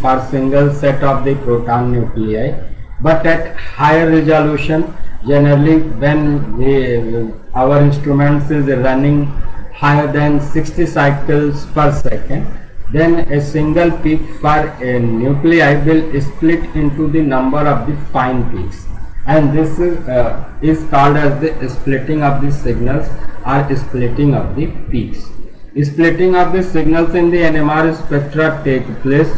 for single set of the proton nuclei, but at higher resolution, generally when our instruments is running higher than 60 cycles per second, then a single peak for a nuclei will split into the number of the fine peaks, and this is called as the splitting of the signals or splitting of the peaks. Splitting of the signals in the NMR spectra take place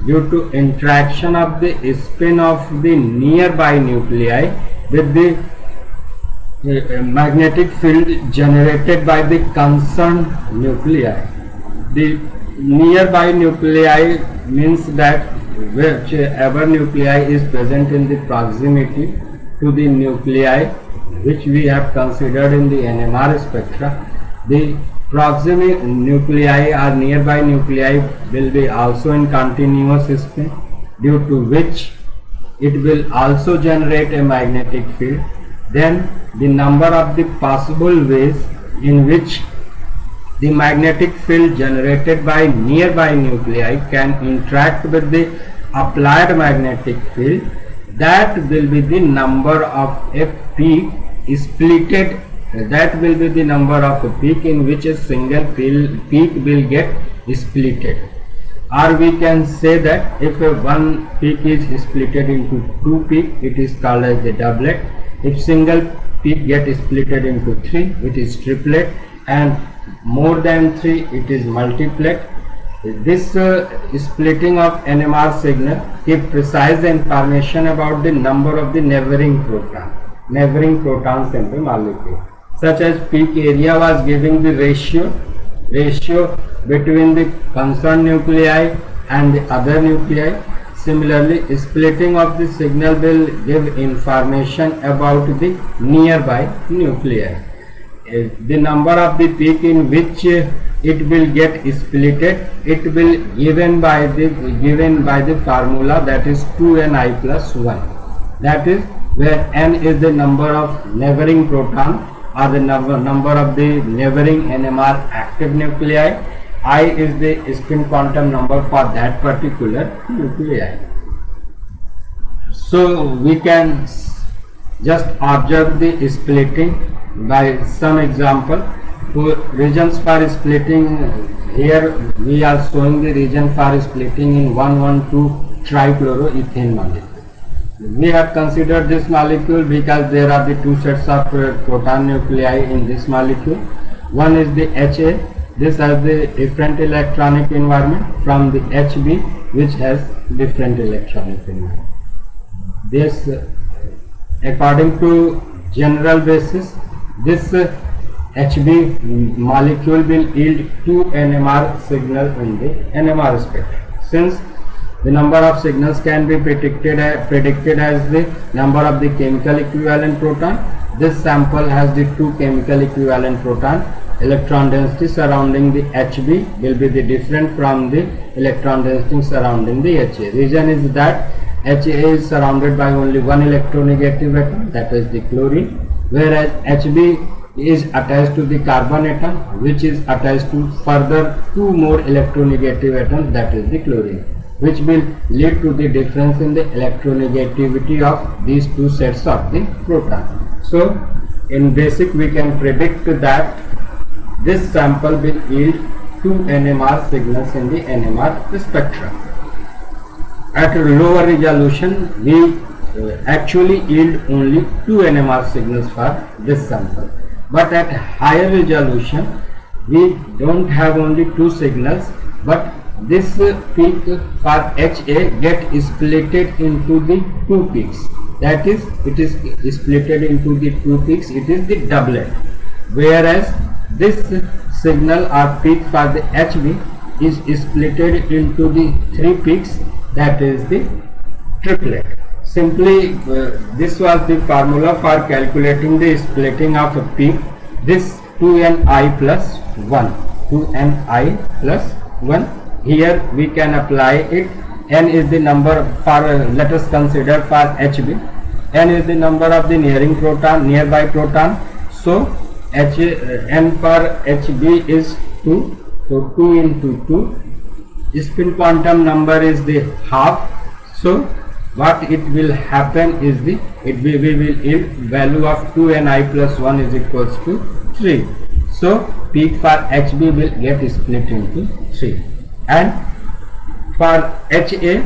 due to interaction of the spin of the nearby nuclei with the magnetic field generated by the concerned nuclei. The nearby nuclei means that whichever nuclei is present in the proximity to the nuclei which we have considered in the NMR spectra, the proximate nuclei or nearby nuclei will be also in continuous spin, due to which it will also generate a magnetic field. Then the number of the possible ways in which the magnetic field generated by nearby nuclei can interact with the applied magnetic field, that will be the number of a peak splitted, that will be the number of a peak in which a single peak will get splitted. Or we can say that if a one peak is splitted into two peak, it is called as the doublet. If single peak get splitted into three, it is triplet, and more than three, it is multiplet. This splitting of NMR signal gives precise information about the number of the neighboring protons in the molecule. Such as peak area was giving the ratio between the concerned nuclei and the other nuclei. Similarly, splitting of the signal will give information about the nearby nuclei. The number of the peak in which it will get splitted, it will given by the formula, that is 2ni plus 1. That is where n is the number of neighboring proton or the number of the neighboring NMR active nuclei. I is the spin quantum number for that particular nuclei. So we can just observe the splitting by some example. For regions for splitting, here we are showing the region for splitting in 1,1,2 trichloroethane molecule. We have considered this molecule because there are the two sets of proton nuclei in this molecule. One is the HA, this has the different electronic environment, from the HB, which has different electronic environment. This, according to general basis, this HB molecule will yield 2 NMR signal in the NMR spectrum. Since the number of signals can be predicted as the number of the chemical equivalent proton, this sample has the 2 chemical equivalent proton. Electron density surrounding the HB will be the different from the electron density surrounding the HA. Reason is that HA is surrounded by only one electronegative atom, that is the chlorine, whereas HB is attached to the carbon atom, which is attached to further 2 more electronegative atoms, that is the chlorine, which will lead to the difference in the electronegativity of these two sets of the proton. So in basic we can predict that this sample will yield 2 NMR signals in the NMR spectrum. At a lower resolution, we actually yield only 2 NMR signals for this sample. But at higher resolution, we don't have only 2 signals, but this peak for HA get splitted into the 2 peaks. That is, it is splitted into the 2 peaks, it is the doublet. Whereas this signal or peak for the HB is splitted into the 3 peaks, that is the triplet. Simply this was the formula for calculating the splitting of a peak. This 2ni plus 1, 2ni plus 1. Here we can apply it. N is the number for let us consider for HB. N is the number of the nearby proton. So N for HB is 2. So 2 into 2. Spin quantum number is the half. So what it will happen is we will yield value of 2ni plus 1 is equals to 3. So peak for HB will get split into 3, and for HA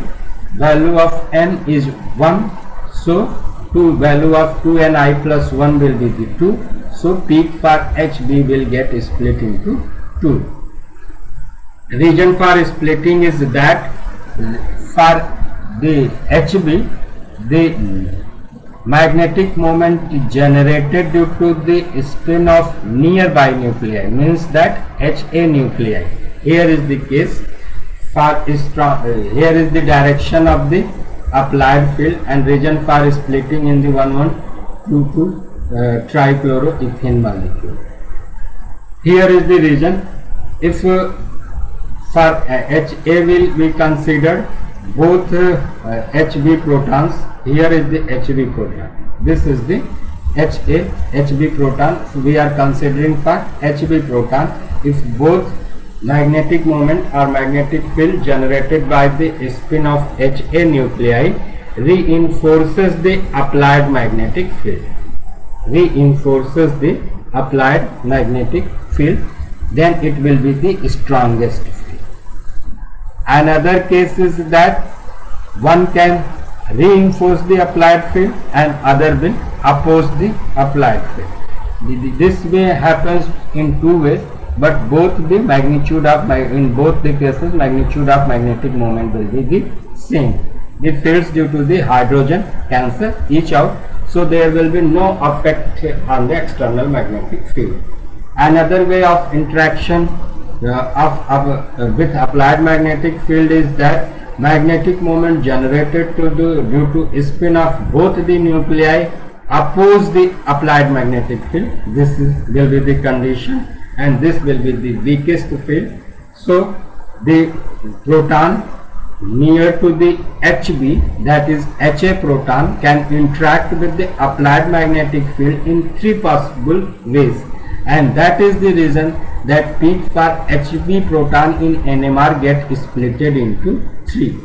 value of n is 1. So value of 2ni plus 1 will be the 2. So peak for HB will get split into 2. Reason for splitting is that for the HB, the magnetic moment generated due to the spin of nearby nuclei means that HA nuclei. Here is the case. Here is the direction of the applied field and region for splitting in the 1,1,2,2 trichloroethane molecule. Here is the region. If for HA will be considered, both Hb protons. Here is the Hb proton. This is the Hb proton. We are considering for Hb proton. If both magnetic moment or magnetic field generated by the spin of Ha nuclei reinforces the applied magnetic field, then it will be the strongest field. Another case is that one can reinforce the applied field and other will oppose the applied field. This way happens in two ways, but both the magnitude of in both the cases magnitude of magnetic moment will be the same. The fields due to the hydrogen cancel each out, so there will be no effect on the external magnetic field. Another way of interaction with applied magnetic field is that magnetic moment generated due to spin of both the nuclei oppose the applied magnetic field. This will be the condition, and this will be the weakest field. So the proton near to the Hb, that is Ha proton, can interact with the applied magnetic field in three possible ways, and that is the reason that peak for Hb proton in NMR get splitted into three.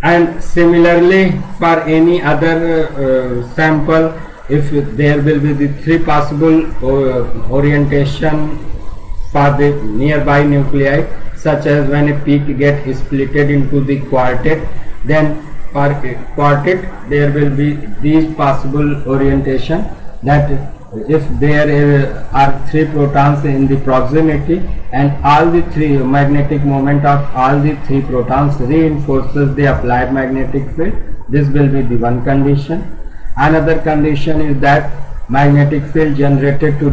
And similarly for any other sample, if there will be the three possible orientation for the nearby nuclei, such as when a peak get splitted into the quartet, then for a quartet there will be these possible orientation, that if there are three protons in the proximity and all the three magnetic moment of all the three protons reinforces the applied magnetic field, this will be the one condition. Another condition is that magnetic field generated due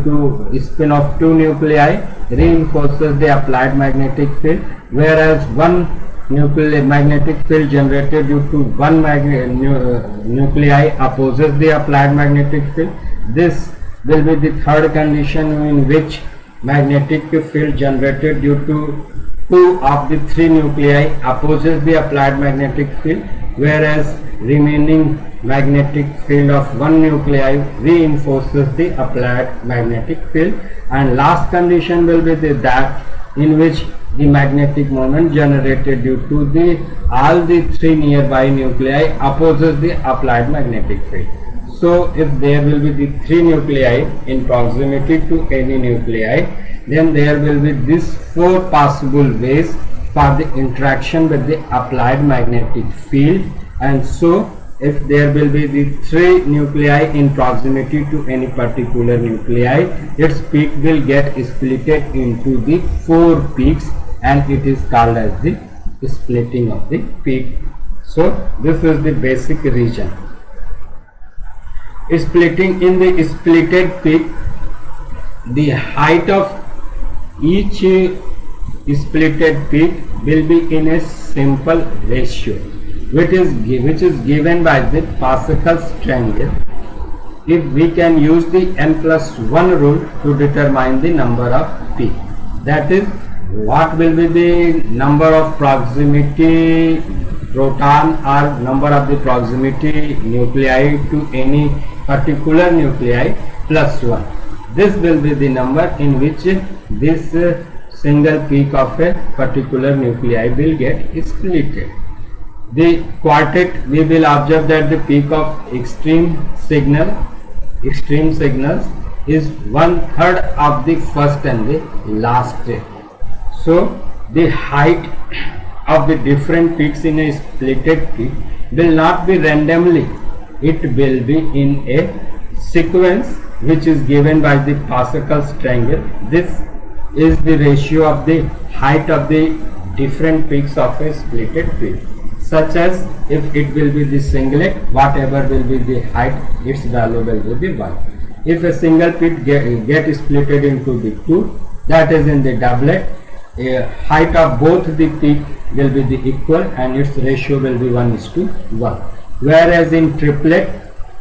to spin of two nuclei reinforces the applied magnetic field, whereas one magnetic field generated due to one nuclei opposes the applied magnetic field. This will be the third condition, in which magnetic field generated due to two of the three nuclei opposes the applied magnetic field, whereas remaining magnetic field of one nuclei reinforces the applied magnetic field. And last condition will be that in which the magnetic moment generated due to all the three nearby nuclei opposes the applied magnetic field. So if there will be the three nuclei in proximity to any nuclei, then there will be these four possible ways for the interaction with the applied magnetic field. And so if there will be the three nuclei in proximity to any particular nuclei, its peak will get splitted into the four peaks, and it is called as the splitting of the peak. So this is the basic region. Splitting in the splitted peak, the height of each splitted peak will be in a simple ratio, which is given by the Pascal's triangle. If we can use the n+1 rule to determine the number of peak, that is, what will be the number of proximity proton or number of the proximity nuclei to any particular nuclei plus 1. This will be the number in which this single peak of a particular nuclei will get splitted. The quartet, we will observe that the peak of extreme signals is 1/3 of the first and the last. So the height of the different peaks in a splitted peak will not be randomly, it will be in a sequence which is given by the Pascal's triangle. This is the ratio of the height of the different peaks of a splitted peak, such as if it will be the singlet, whatever will be the height, its value will be 1. If a single peak get splitted into the two, that is in the doublet, height of both the peak will be the equal and its ratio will be 1:1. Whereas in triplet,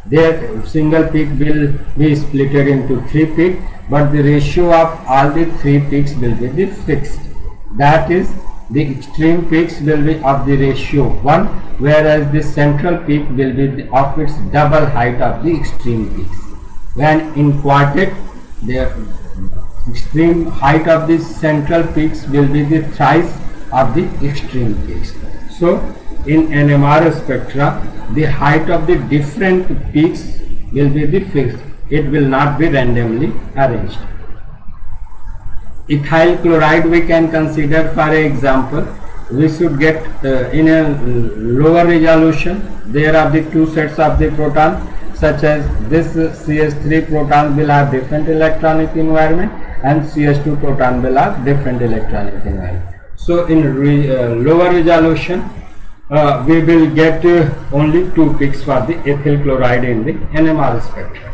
their single peak will be splitted into three peaks, but the ratio of all the three peaks will be the fixed. That is, the extreme peaks will be of the ratio 1, whereas the central peak will be of its double height of the extreme peaks. When in quartet, the extreme height of the central peaks will be the thrice of the extreme peaks. So, in NMR spectra, the height of the different peaks will be the fixed. It will not be randomly arranged. Ethyl chloride we can consider for example. We should get in a lower resolution. There are the two sets of the proton, such as this CH3 proton will have different electronic environment and CH2 proton will have different electronic environment. So in lower resolution we will get only two peaks for the ethyl chloride in the NMR spectrum.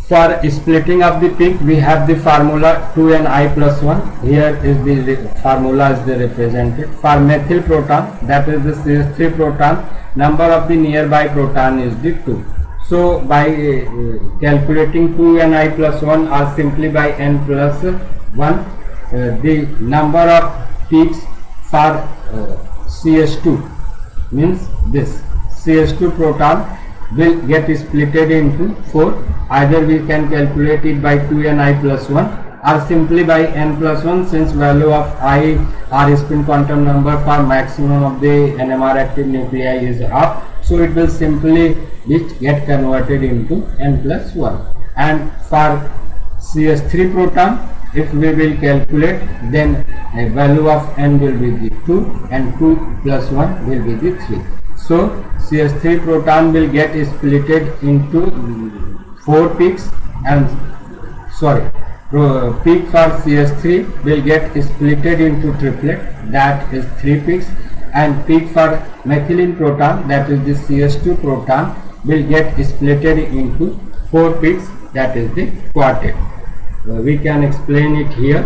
For splitting of the peak, we have the formula 2Ni plus 1. Here is the formula is the represented. For methyl proton, that is the CH3 proton, number of the nearby proton is the 2. So by calculating 2Ni plus 1 or simply by n plus 1, the number of peaks for CH2 means this CH2 proton will get splitted into 4. Either we can calculate it by 2Ni plus 1 or simply by n plus 1, since value of I or spin quantum number for maximum of the NMR active nuclei is half. So it will simply get converted into n plus 1. And for CH3 proton, if we will calculate, then a value of n will be the 2 and 2 plus 1 will be the 3. So CH3 proton will get splitted into 4 peaks, and peak for CH3 will get splitted into triplet, that is 3 peaks, and peak for methylene proton, that is the CH2 proton, will get splitted into 4 peaks, that is the quartet. We can explain it here.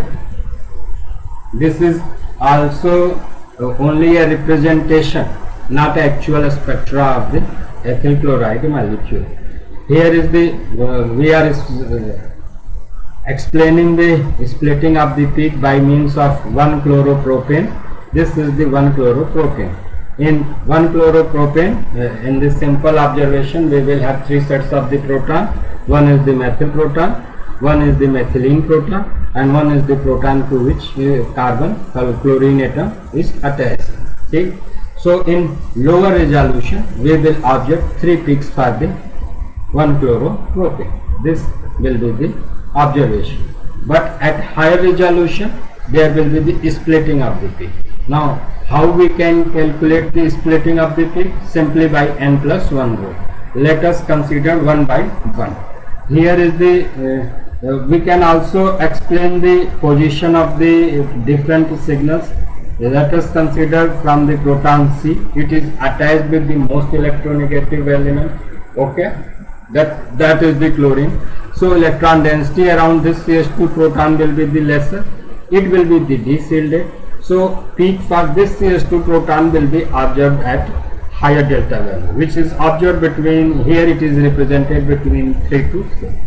This is also only a representation, not actual spectra of the ethyl chloride molecule. Here is the we are explaining the splitting of the peak by means of 1-chloropropane. This is the 1-chloropropane. In 1-chloropropane, in this simple observation, we will have 3 sets of the proton. One is the methyl proton, one is the methylene proton, and one is the proton to which carbon chlorine atom is attached. Okay. So in lower resolution, we will observe 3 peaks for the 1-chloropropane. This will be the observation. But at higher resolution, there will be the splitting of the peak. Now, how we can calculate the splitting of the peak? Simply by n plus 1 rule. Let us consider 1 by 1. Here is the we can also explain the position of the different signals. Let us consider from the proton C, it is attached with the most electronegative element. Okay, that is the chlorine. So electron density around this CH2 proton will be the lesser. It will be the d-shielded. So peak for this CH2 proton will be observed at higher delta value, which is observed between, here it is represented between 3 to 4.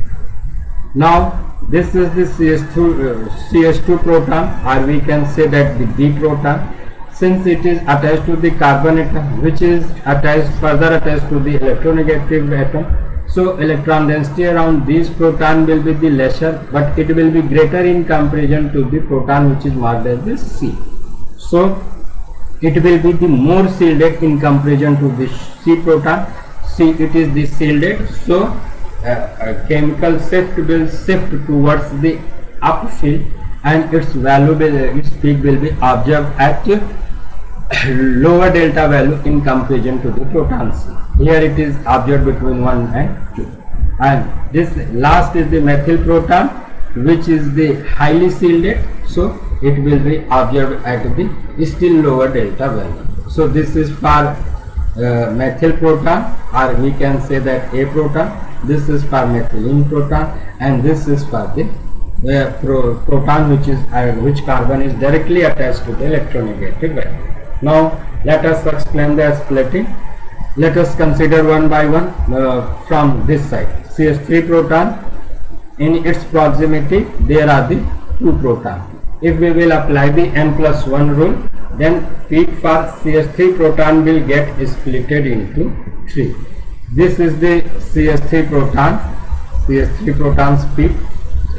Now this is the CH2 proton, or we can say that the D proton, since it is attached to the carbon atom, which is further attached to the electronegative atom. So electron density around these proton will be the lesser, but it will be greater in comparison to the proton which is marked as the C. So it will be the more shielded in comparison to the C proton. C, it is the shielded, so a chemical shift will shift towards the upfield, and its value its peak will be observed at lower delta value in comparison to the proton C. Here it is observed between 1 and 2. And this last is the methyl proton, which is the highly shielded, so it will be observed at the still lower delta value. So this is for methyl proton, or we can say that A proton. This is for methylene proton, and this is for the proton which carbon is directly attached to the electronegative atom. Now let us explain the splitting. Let us consider one by one from this side. CH3 proton, in its proximity there are the 2 protons. if we will apply the n+1 rule, then peak for CH3 proton will get splitted into 3. This is the CH3 proton's peak.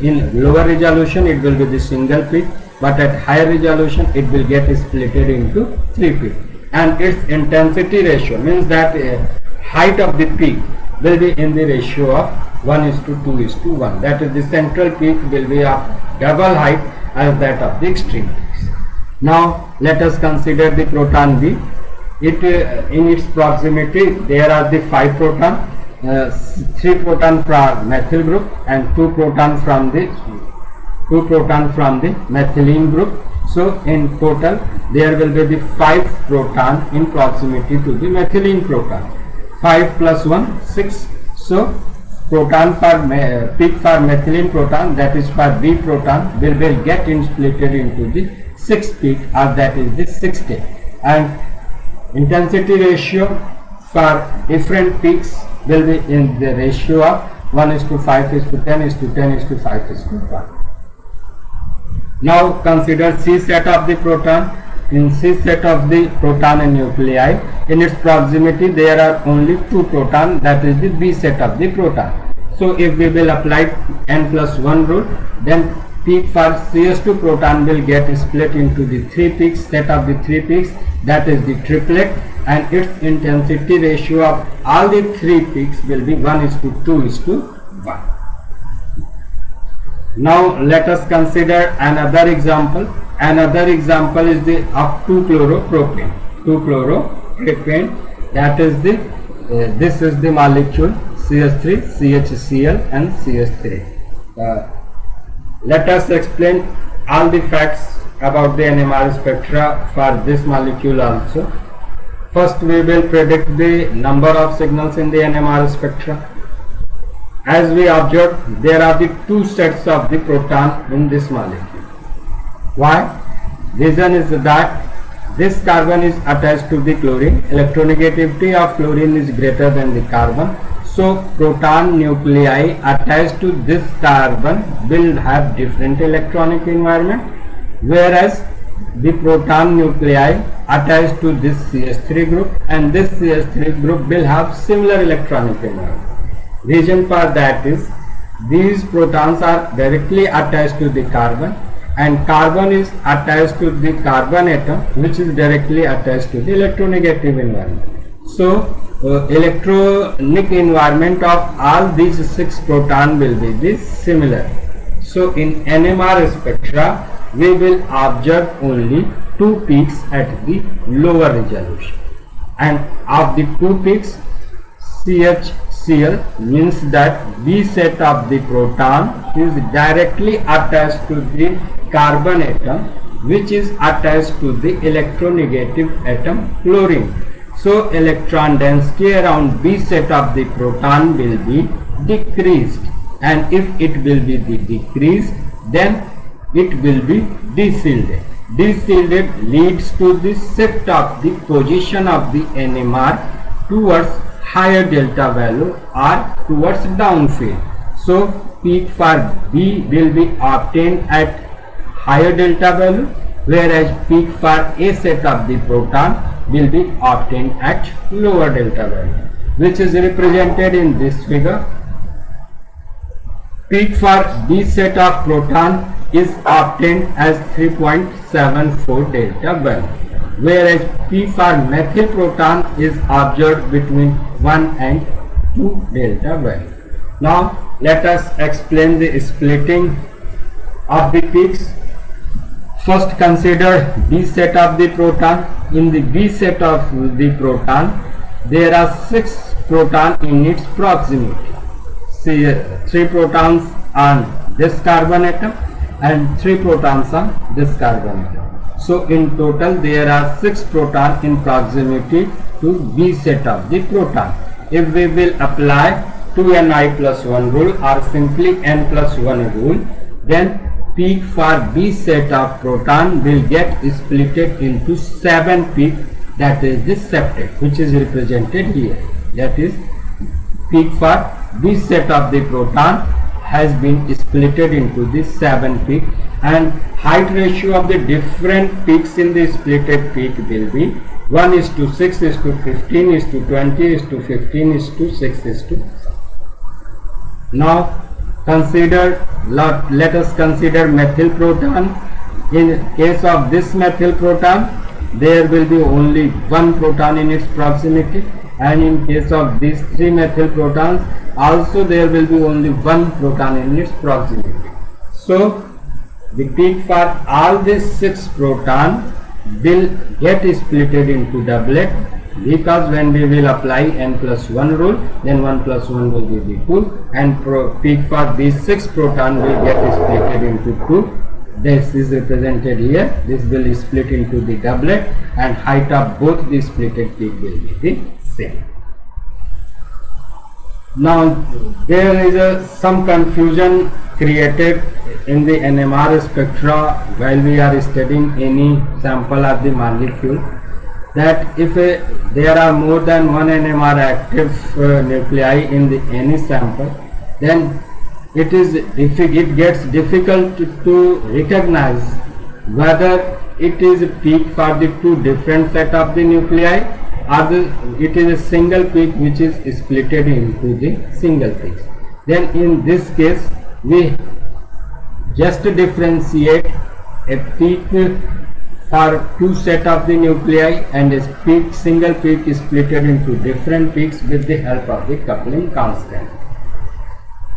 In lower resolution it will be the single peak, but at higher resolution it will get splitted into 3 peaks. And its intensity ratio means that height of the peak will be in the ratio of 1:2:1. That is, the central peak will be of double height as that of the extreme peaks. Now let us consider the proton B. In its proximity there are the 5 proton, 3 proton from methyl group and 2 proton from the methylene group. So in total there will be the 5 proton in proximity to the methylene proton. 5 plus 1, 6. So proton for peak for methylene proton, that is for B proton, will get splitted into the 6 peak, or that is the 60. And intensity ratio for different peaks will be in the ratio of 1:5:10:10:5:1. Now consider C set of the proton. In C set of the proton and nuclei, in its proximity there are only 2 proton, that is the B set of the proton. So if we will apply n+1 rule, then peak for CH2 proton will get split into the 3 peaks, set of the 3 peaks, that is the triplet, and its intensity ratio of all the 3 peaks will be 1:2:1. Now let us consider another example. Another example is the of 2-chloropropane. 2-chloropropane, that is the this is the molecule CH3, CHCl and CH3. Let us explain all the facts about the NMR spectra for this molecule also. First we will predict the number of signals in the NMR spectra. As we observed, there are the 2 sets of the proton in this molecule. Why? Reason is that this carbon is attached to the chlorine. Electronegativity of chlorine is greater than the carbon. So proton nuclei attached to this carbon will have different electronic environment, whereas the proton nuclei attached to this CH3 group and this CH3 group will have similar electronic environment. Reason for that is these protons are directly attached to the carbon, and carbon is attached to the carbon atom, which is directly attached to the electronegative environment. So electronic environment of all these 6 proton will be this similar. So in NMR spectra we will observe only 2 peaks at the lower resolution, and of the 2 peaks, CHCl means that B set of the proton is directly attached to the carbon atom, which is attached to the electronegative atom chlorine. So electron density around B set of the proton will be decreased, and if it will be decreased, then it will be deshielded. Deshielded leads to the shift of the position of the NMR towards higher delta value or towards downfield. So peak for B will be obtained at higher delta value, whereas peak for A set of the proton will be obtained at lower delta value, which is represented in this figure. Peak for B set of proton is obtained as 3.74 delta value, whereas P for methyl proton is observed between 1 and 2 delta value. Now let us explain the splitting of the peaks. First consider B set of the proton. In the B set of the proton there are 6 proton in its proximity. See, 3 protons on this carbon atom and 3 protons on this carbon atom. So in total there are 6 proton in proximity to B set of the proton. If we will apply 2n+1 rule or simply n+1 rule, then peak for B set of proton will get splitted into 7 peak, that is the septet, which is represented here. That is, peak for B set of the proton has been splitted into the 7 peak, and height ratio of the different peaks in the splitted peak will be 1:6:15:20:15:6. Now let us consider methyl proton. In case of this methyl proton, there will be only one proton in its proximity, and in case of these 3 methyl protons, also there will be only one proton in its proximity. So the peak for all these 6 protons will get splitted into doublet, because when we will apply n+1 rule, then 1 + 1 will be the 2, and peak for these 6 protons will get splitted into 2. This is represented here. This will split into the doublet, and height of both the splitted peak will be the same. Now there is some confusion created in the NMR spectra while we are studying any sample of the molecule, that if there are more than one NMR active nuclei in any sample, then it gets difficult to recognize whether it is a peak for the 2 different set of the nuclei, or it is a single peak which is splitted into the single peaks. Then in this case we just differentiate a peak for 2 set of the nuclei and a single peak is splitted into different peaks with the help of the coupling constant.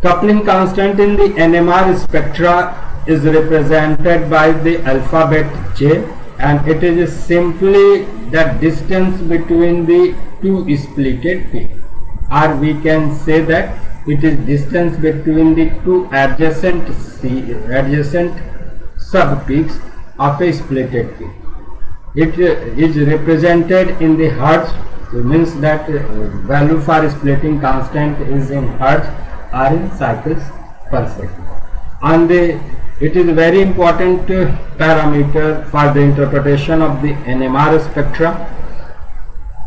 Coupling constant in the NMR spectra is represented by the alphabet J, and it is simply the distance between the 2 splitted peaks, or we can say that it is distance between the 2 adjacent sub-peaks of a splitted peak. It is represented in the hertz, means that value for splitting constant is in hertz or in cycles per second. And it is very important parameter for the interpretation of the NMR spectra.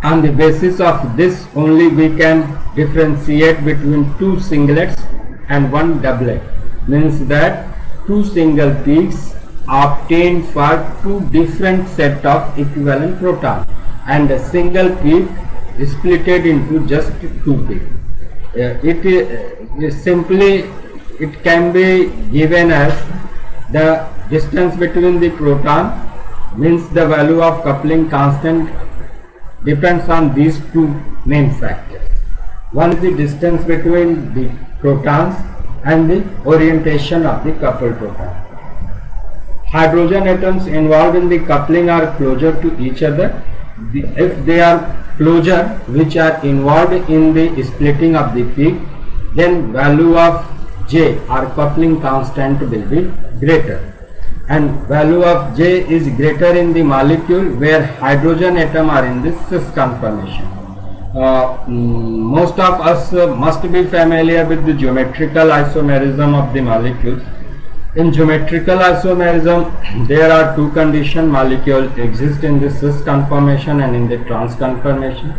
On the basis of this only we can differentiate between 2 singlets and 1 doublet, means that 2 single peaks obtained for 2 different set of equivalent protons, and a single peak is splitted into just 2 peaks. It can be given as the distance between the proton, means the value of coupling constant depends on these 2 main factors. One is the distance between the protons and the orientation of the coupled proton. Hydrogen atoms involved in the coupling are closer to each other. If they are closer, which are involved in the splitting of the peak, then value of J or coupling constant will be greater, and value of J is greater in the molecule where hydrogen atom are in the cis conformation. Most of us must be familiar with the geometrical isomerism of the molecules. In geometrical isomerism, there are 2 conditions molecule exist in the cis conformation and in the trans conformation.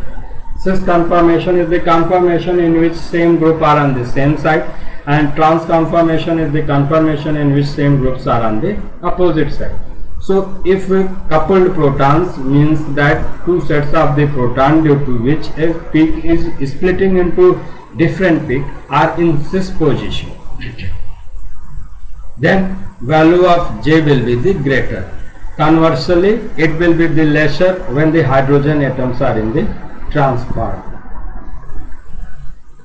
Cis conformation is the conformation in which same group are on the same side, and trans conformation is the conformation in which same groups are on the opposite side. So if coupled protons means that 2 sets of the proton due to which a peak is splitting into different peak are in cis position, then value of J will be the greater. Conversely, it will be the lesser when the hydrogen atoms are in the trans form.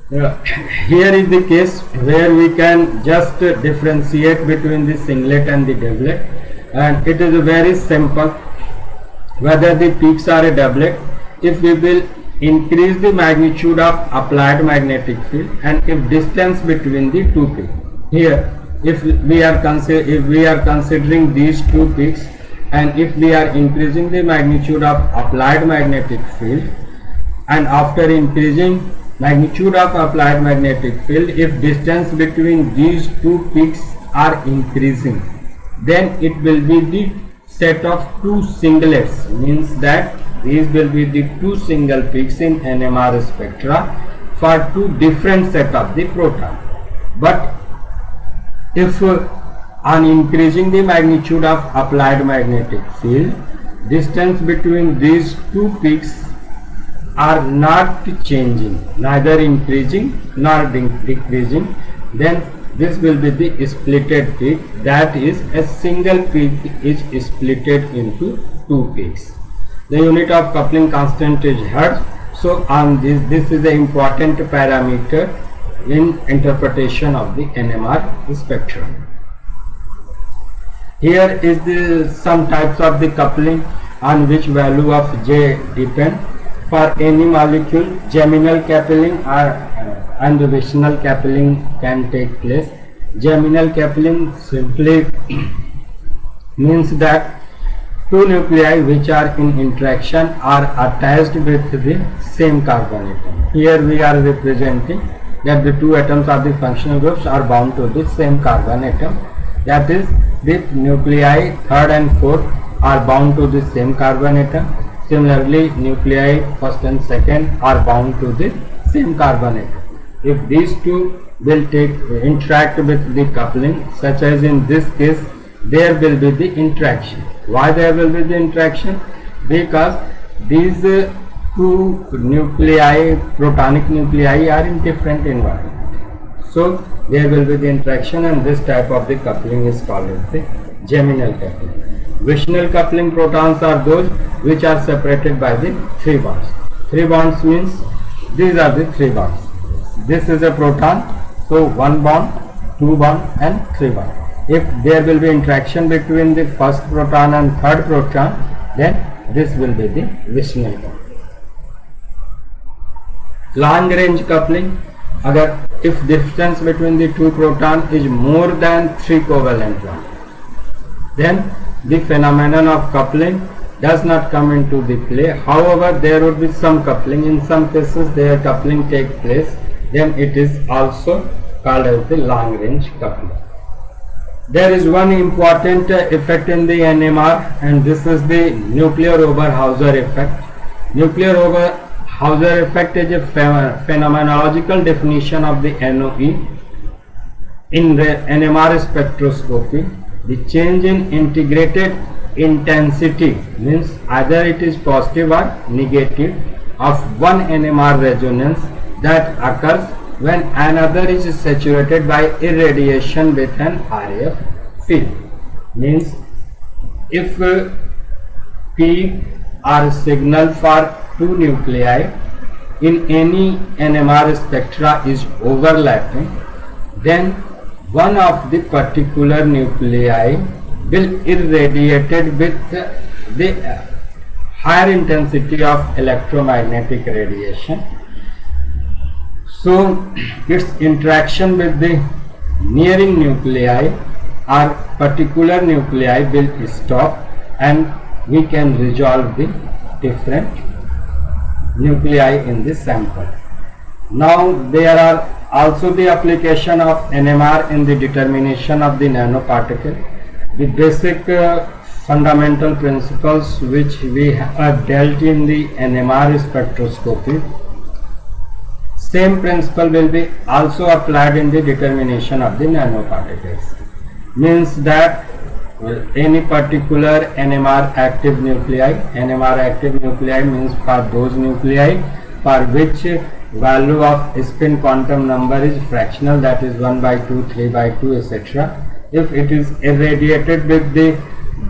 Here is the case where we can just differentiate between the singlet and the doublet, and it is very simple whether the peaks are a doublet if we will increase the magnitude of applied magnetic field and if distance between the 2 peaks. Here if we are considering these 2 peaks, and if we are increasing the magnitude of applied magnetic field, and after increasing magnitude of applied magnetic field, if distance between these 2 peaks are increasing, then it will be the set of 2 singlets, means that these will be the 2 single peaks in NMR spectra for 2 different set of the proton. But If on increasing the magnitude of applied magnetic field, distance between these two peaks are not changing, neither increasing nor decreasing, then this will be the splitted peak. That is, a single peak is splitted into two peaks. The unit of coupling constant is Hertz. So on this is the important parameter in interpretation of the NMR spectrum. Here is some types of the coupling on which value of J depend. For any molecule, geminal coupling and vicinal coupling can take place. Geminal coupling simply means that two nuclei which are in interaction are attached with the same carbon atom. Here we are representing that the two atoms of the functional groups are bound to the same carbon atom. That is, the nuclei third and fourth are bound to the same carbon atom. Similarly, nuclei first and second are bound to the same carbon atom. If these two will interact with the coupling, such as in this case, there will be the interaction. Why there will be the interaction? Because these two nuclei, protonic nuclei, are in different environment. So there will be the interaction, and this type of the coupling is called as the geminal coupling. Vicinal coupling protons are those which are separated by the three bonds. Three bonds means these are the three bonds. This is a proton, so one bond, two bond, and three bond. If there will be interaction between the first proton and third proton, then this will be the vicinal coupling. Long range coupling, if distance between the two protons is more than 3 covalent bonds, then the phenomenon of coupling does not come into the play. However, there would be some coupling. In some cases, their coupling takes place. Then it is also called as the long range coupling. There is one important effect in the NMR, and this is the nuclear-Oberhauser effect. Nuclear-Oberhauser effect is a phenomenological definition of the NOE. In the NMR spectroscopy, the change in integrated intensity means either it is positive or negative of one NMR resonance that occurs when another is saturated by irradiation with an RF field. Means if P are signal for two nuclei in any NMR spectra is overlapping, then one of the particular nuclei will irradiated with the higher intensity of electromagnetic radiation. So its interaction with the nearing nuclei or particular nuclei will stop, and we can resolve the different nuclei in this sample. Now there are also the application of NMR in the determination of the nanoparticle. The basic fundamental principles which we have dealt in the NMR spectroscopy, same principle will be also applied in the determination of the nanoparticles. Means that any particular NMR active nuclei means for those nuclei for which value of spin quantum number is fractional, that is 1 by 2, 3 by 2, etc. If it is irradiated with the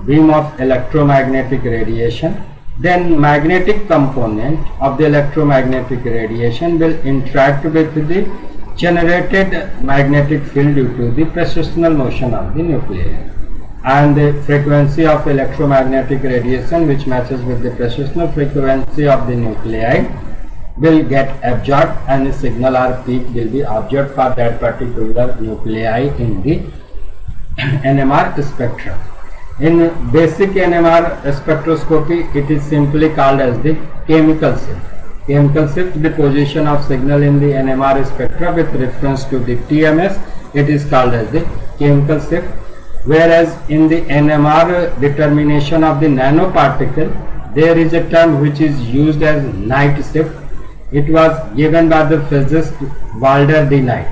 beam of electromagnetic radiation, then magnetic component of the electromagnetic radiation will interact with the generated magnetic field due to the precessional motion of the nuclei, and the frequency of electromagnetic radiation which matches with the precessional frequency of the nuclei will get absorbed, and a signal or peak will be observed for that particular nuclei in the NMR spectrum. In basic NMR spectroscopy, it is simply called as the chemical shift. Chemical shift, the position of signal in the NMR spectra with reference to the TMS, it is called as the chemical shift. Whereas in the NMR determination of the nanoparticle, there is a term which is used as night shift. It was given by the physicist Walter D. Knight.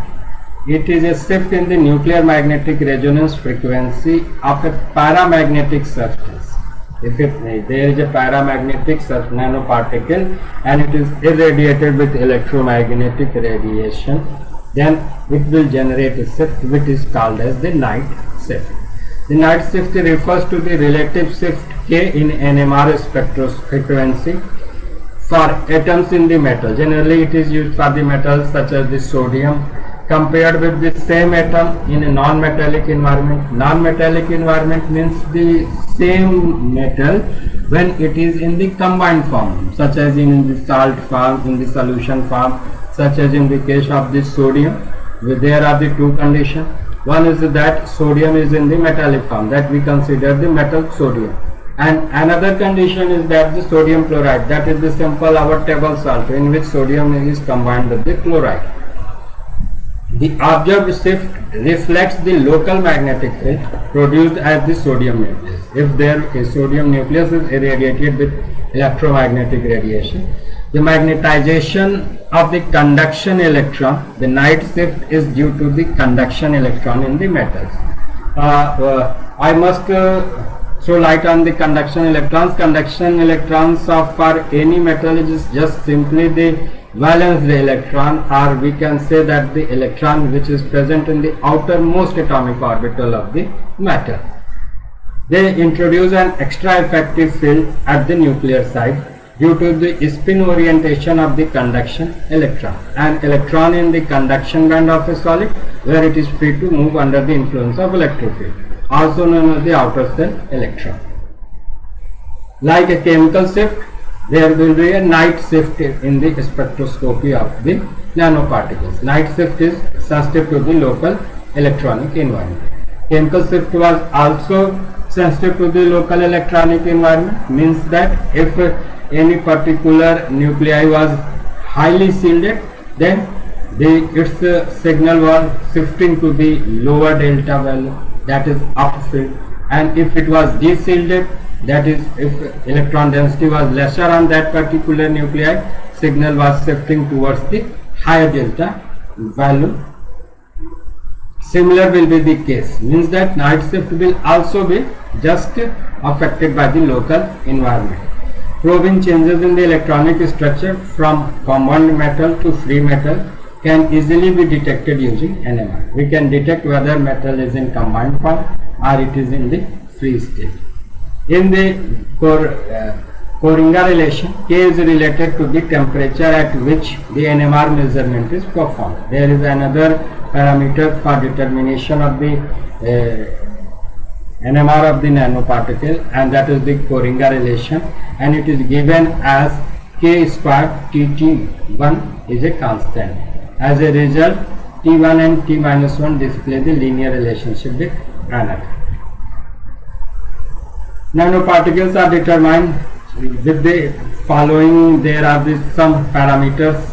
It is a shift in the nuclear magnetic resonance frequency of a paramagnetic substance. If there is a paramagnetic nanoparticle and it is irradiated with electromagnetic radiation, then it will generate a shift which is called as the night shift. The night shift refers to the relative shift K in NMR spectrofrequency for atoms in the metal. Generally it is used for the metals such as the sodium compared with the same atom in a non-metallic environment. Non-metallic environment means the same metal when it is in the combined form, such as in the salt form, in the solution form, such as in the case of the sodium. There are the two conditions. One is that sodium is in the metallic form, that we consider the metal sodium. And another condition is that the sodium chloride, that is the simple our table salt in which sodium is combined with the chloride. The observed shift reflects the local magnetic field produced at the sodium nucleus. If there is sodium nucleus is irradiated with electromagnetic radiation, the magnetization of the conduction electron, the night shift is due to the conduction electron in the metals. I must throw light on the conduction electrons. Conduction electrons of for any metal is just simply the valence electron, or we can say that the electron which is present in the outermost atomic orbital of the matter. They introduce an extra effective field at the nuclear side due to the spin orientation of the conduction electron. An electron in the conduction band of a solid where it is free to move under the influence of electric field, also known as the outer shell electron. Like a chemical shift, there will be a night shift in the spectroscopy of the nanoparticles. Night shift is sensitive to the local electronic environment. Chemical shift was also sensitive to the local electronic environment, means that if any particular nuclei was highly shielded, then its signal was shifting to the lower delta value, that is upfield, and if it was de-shielded, that is if electron density was lesser on that particular nuclei, signal was shifting towards the higher delta value. Similar will be the case, means that night shift will also be just affected by the local environment. Probing changes in the electronic structure from common metal to free metal can easily be detected using NMR. We can detect whether metal is in combined form or it is in the free state. In the Coringa relation, K is related to the temperature at which the NMR measurement is performed. There is another parameter for determination of the NMR of the nanoparticle, and that is the Coringa relation, and it is given as K square Tt1 is a constant. As a result, T1 and T minus 1 display the linear relationship with another. Nanoparticles are determined with the following. There are some parameters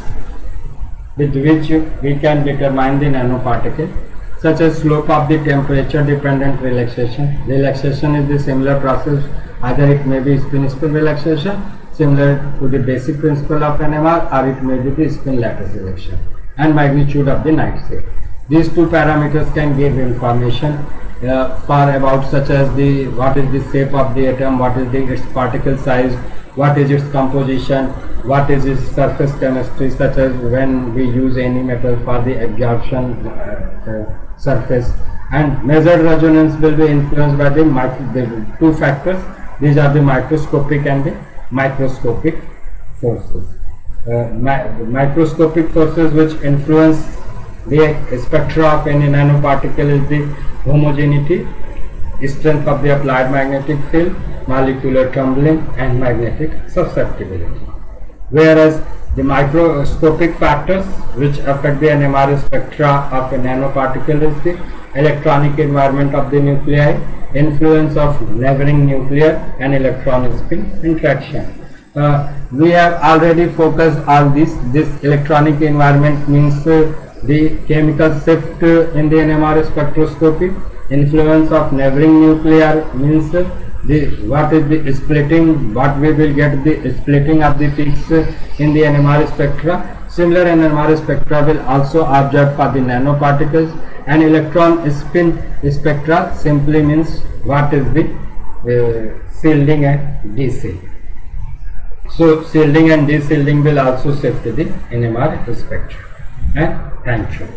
with which we can determine the nanoparticle, such as slope of the temperature dependent relaxation. Relaxation is the similar process, either it may be spin-spin relaxation similar to the basic principle of NMR, or it may be the spin lattice relaxation, and magnitude of the night shift. These two parameters can give information for about such as what is the shape of the atom, what is its particle size, what is its composition, what is its surface chemistry, such as when we use any metal for the absorption surface. And measured resonance will be influenced by the two factors. These are the microscopic and the microscopic forces. Microscopic forces which influence the spectra of any nanoparticle is the homogeneity, strength of the applied magnetic field, molecular tumbling, and magnetic susceptibility. Whereas the microscopic factors which affect the NMR spectra of a nanoparticle is the electronic environment of the nuclei, influence of neighboring nuclear and electron spin interaction. We have already focused on this. This electronic environment means the chemical shift in the NMR spectroscopy. Influence of neighboring nuclear means what is the splitting, what we will get the splitting of the peaks in the NMR spectra. Similar NMR spectra will also observed for the nanoparticles, and electron spin spectra simply means what is the shielding and de-shielding. So shielding and de-shielding will also shift the NMR spectra. And thank you.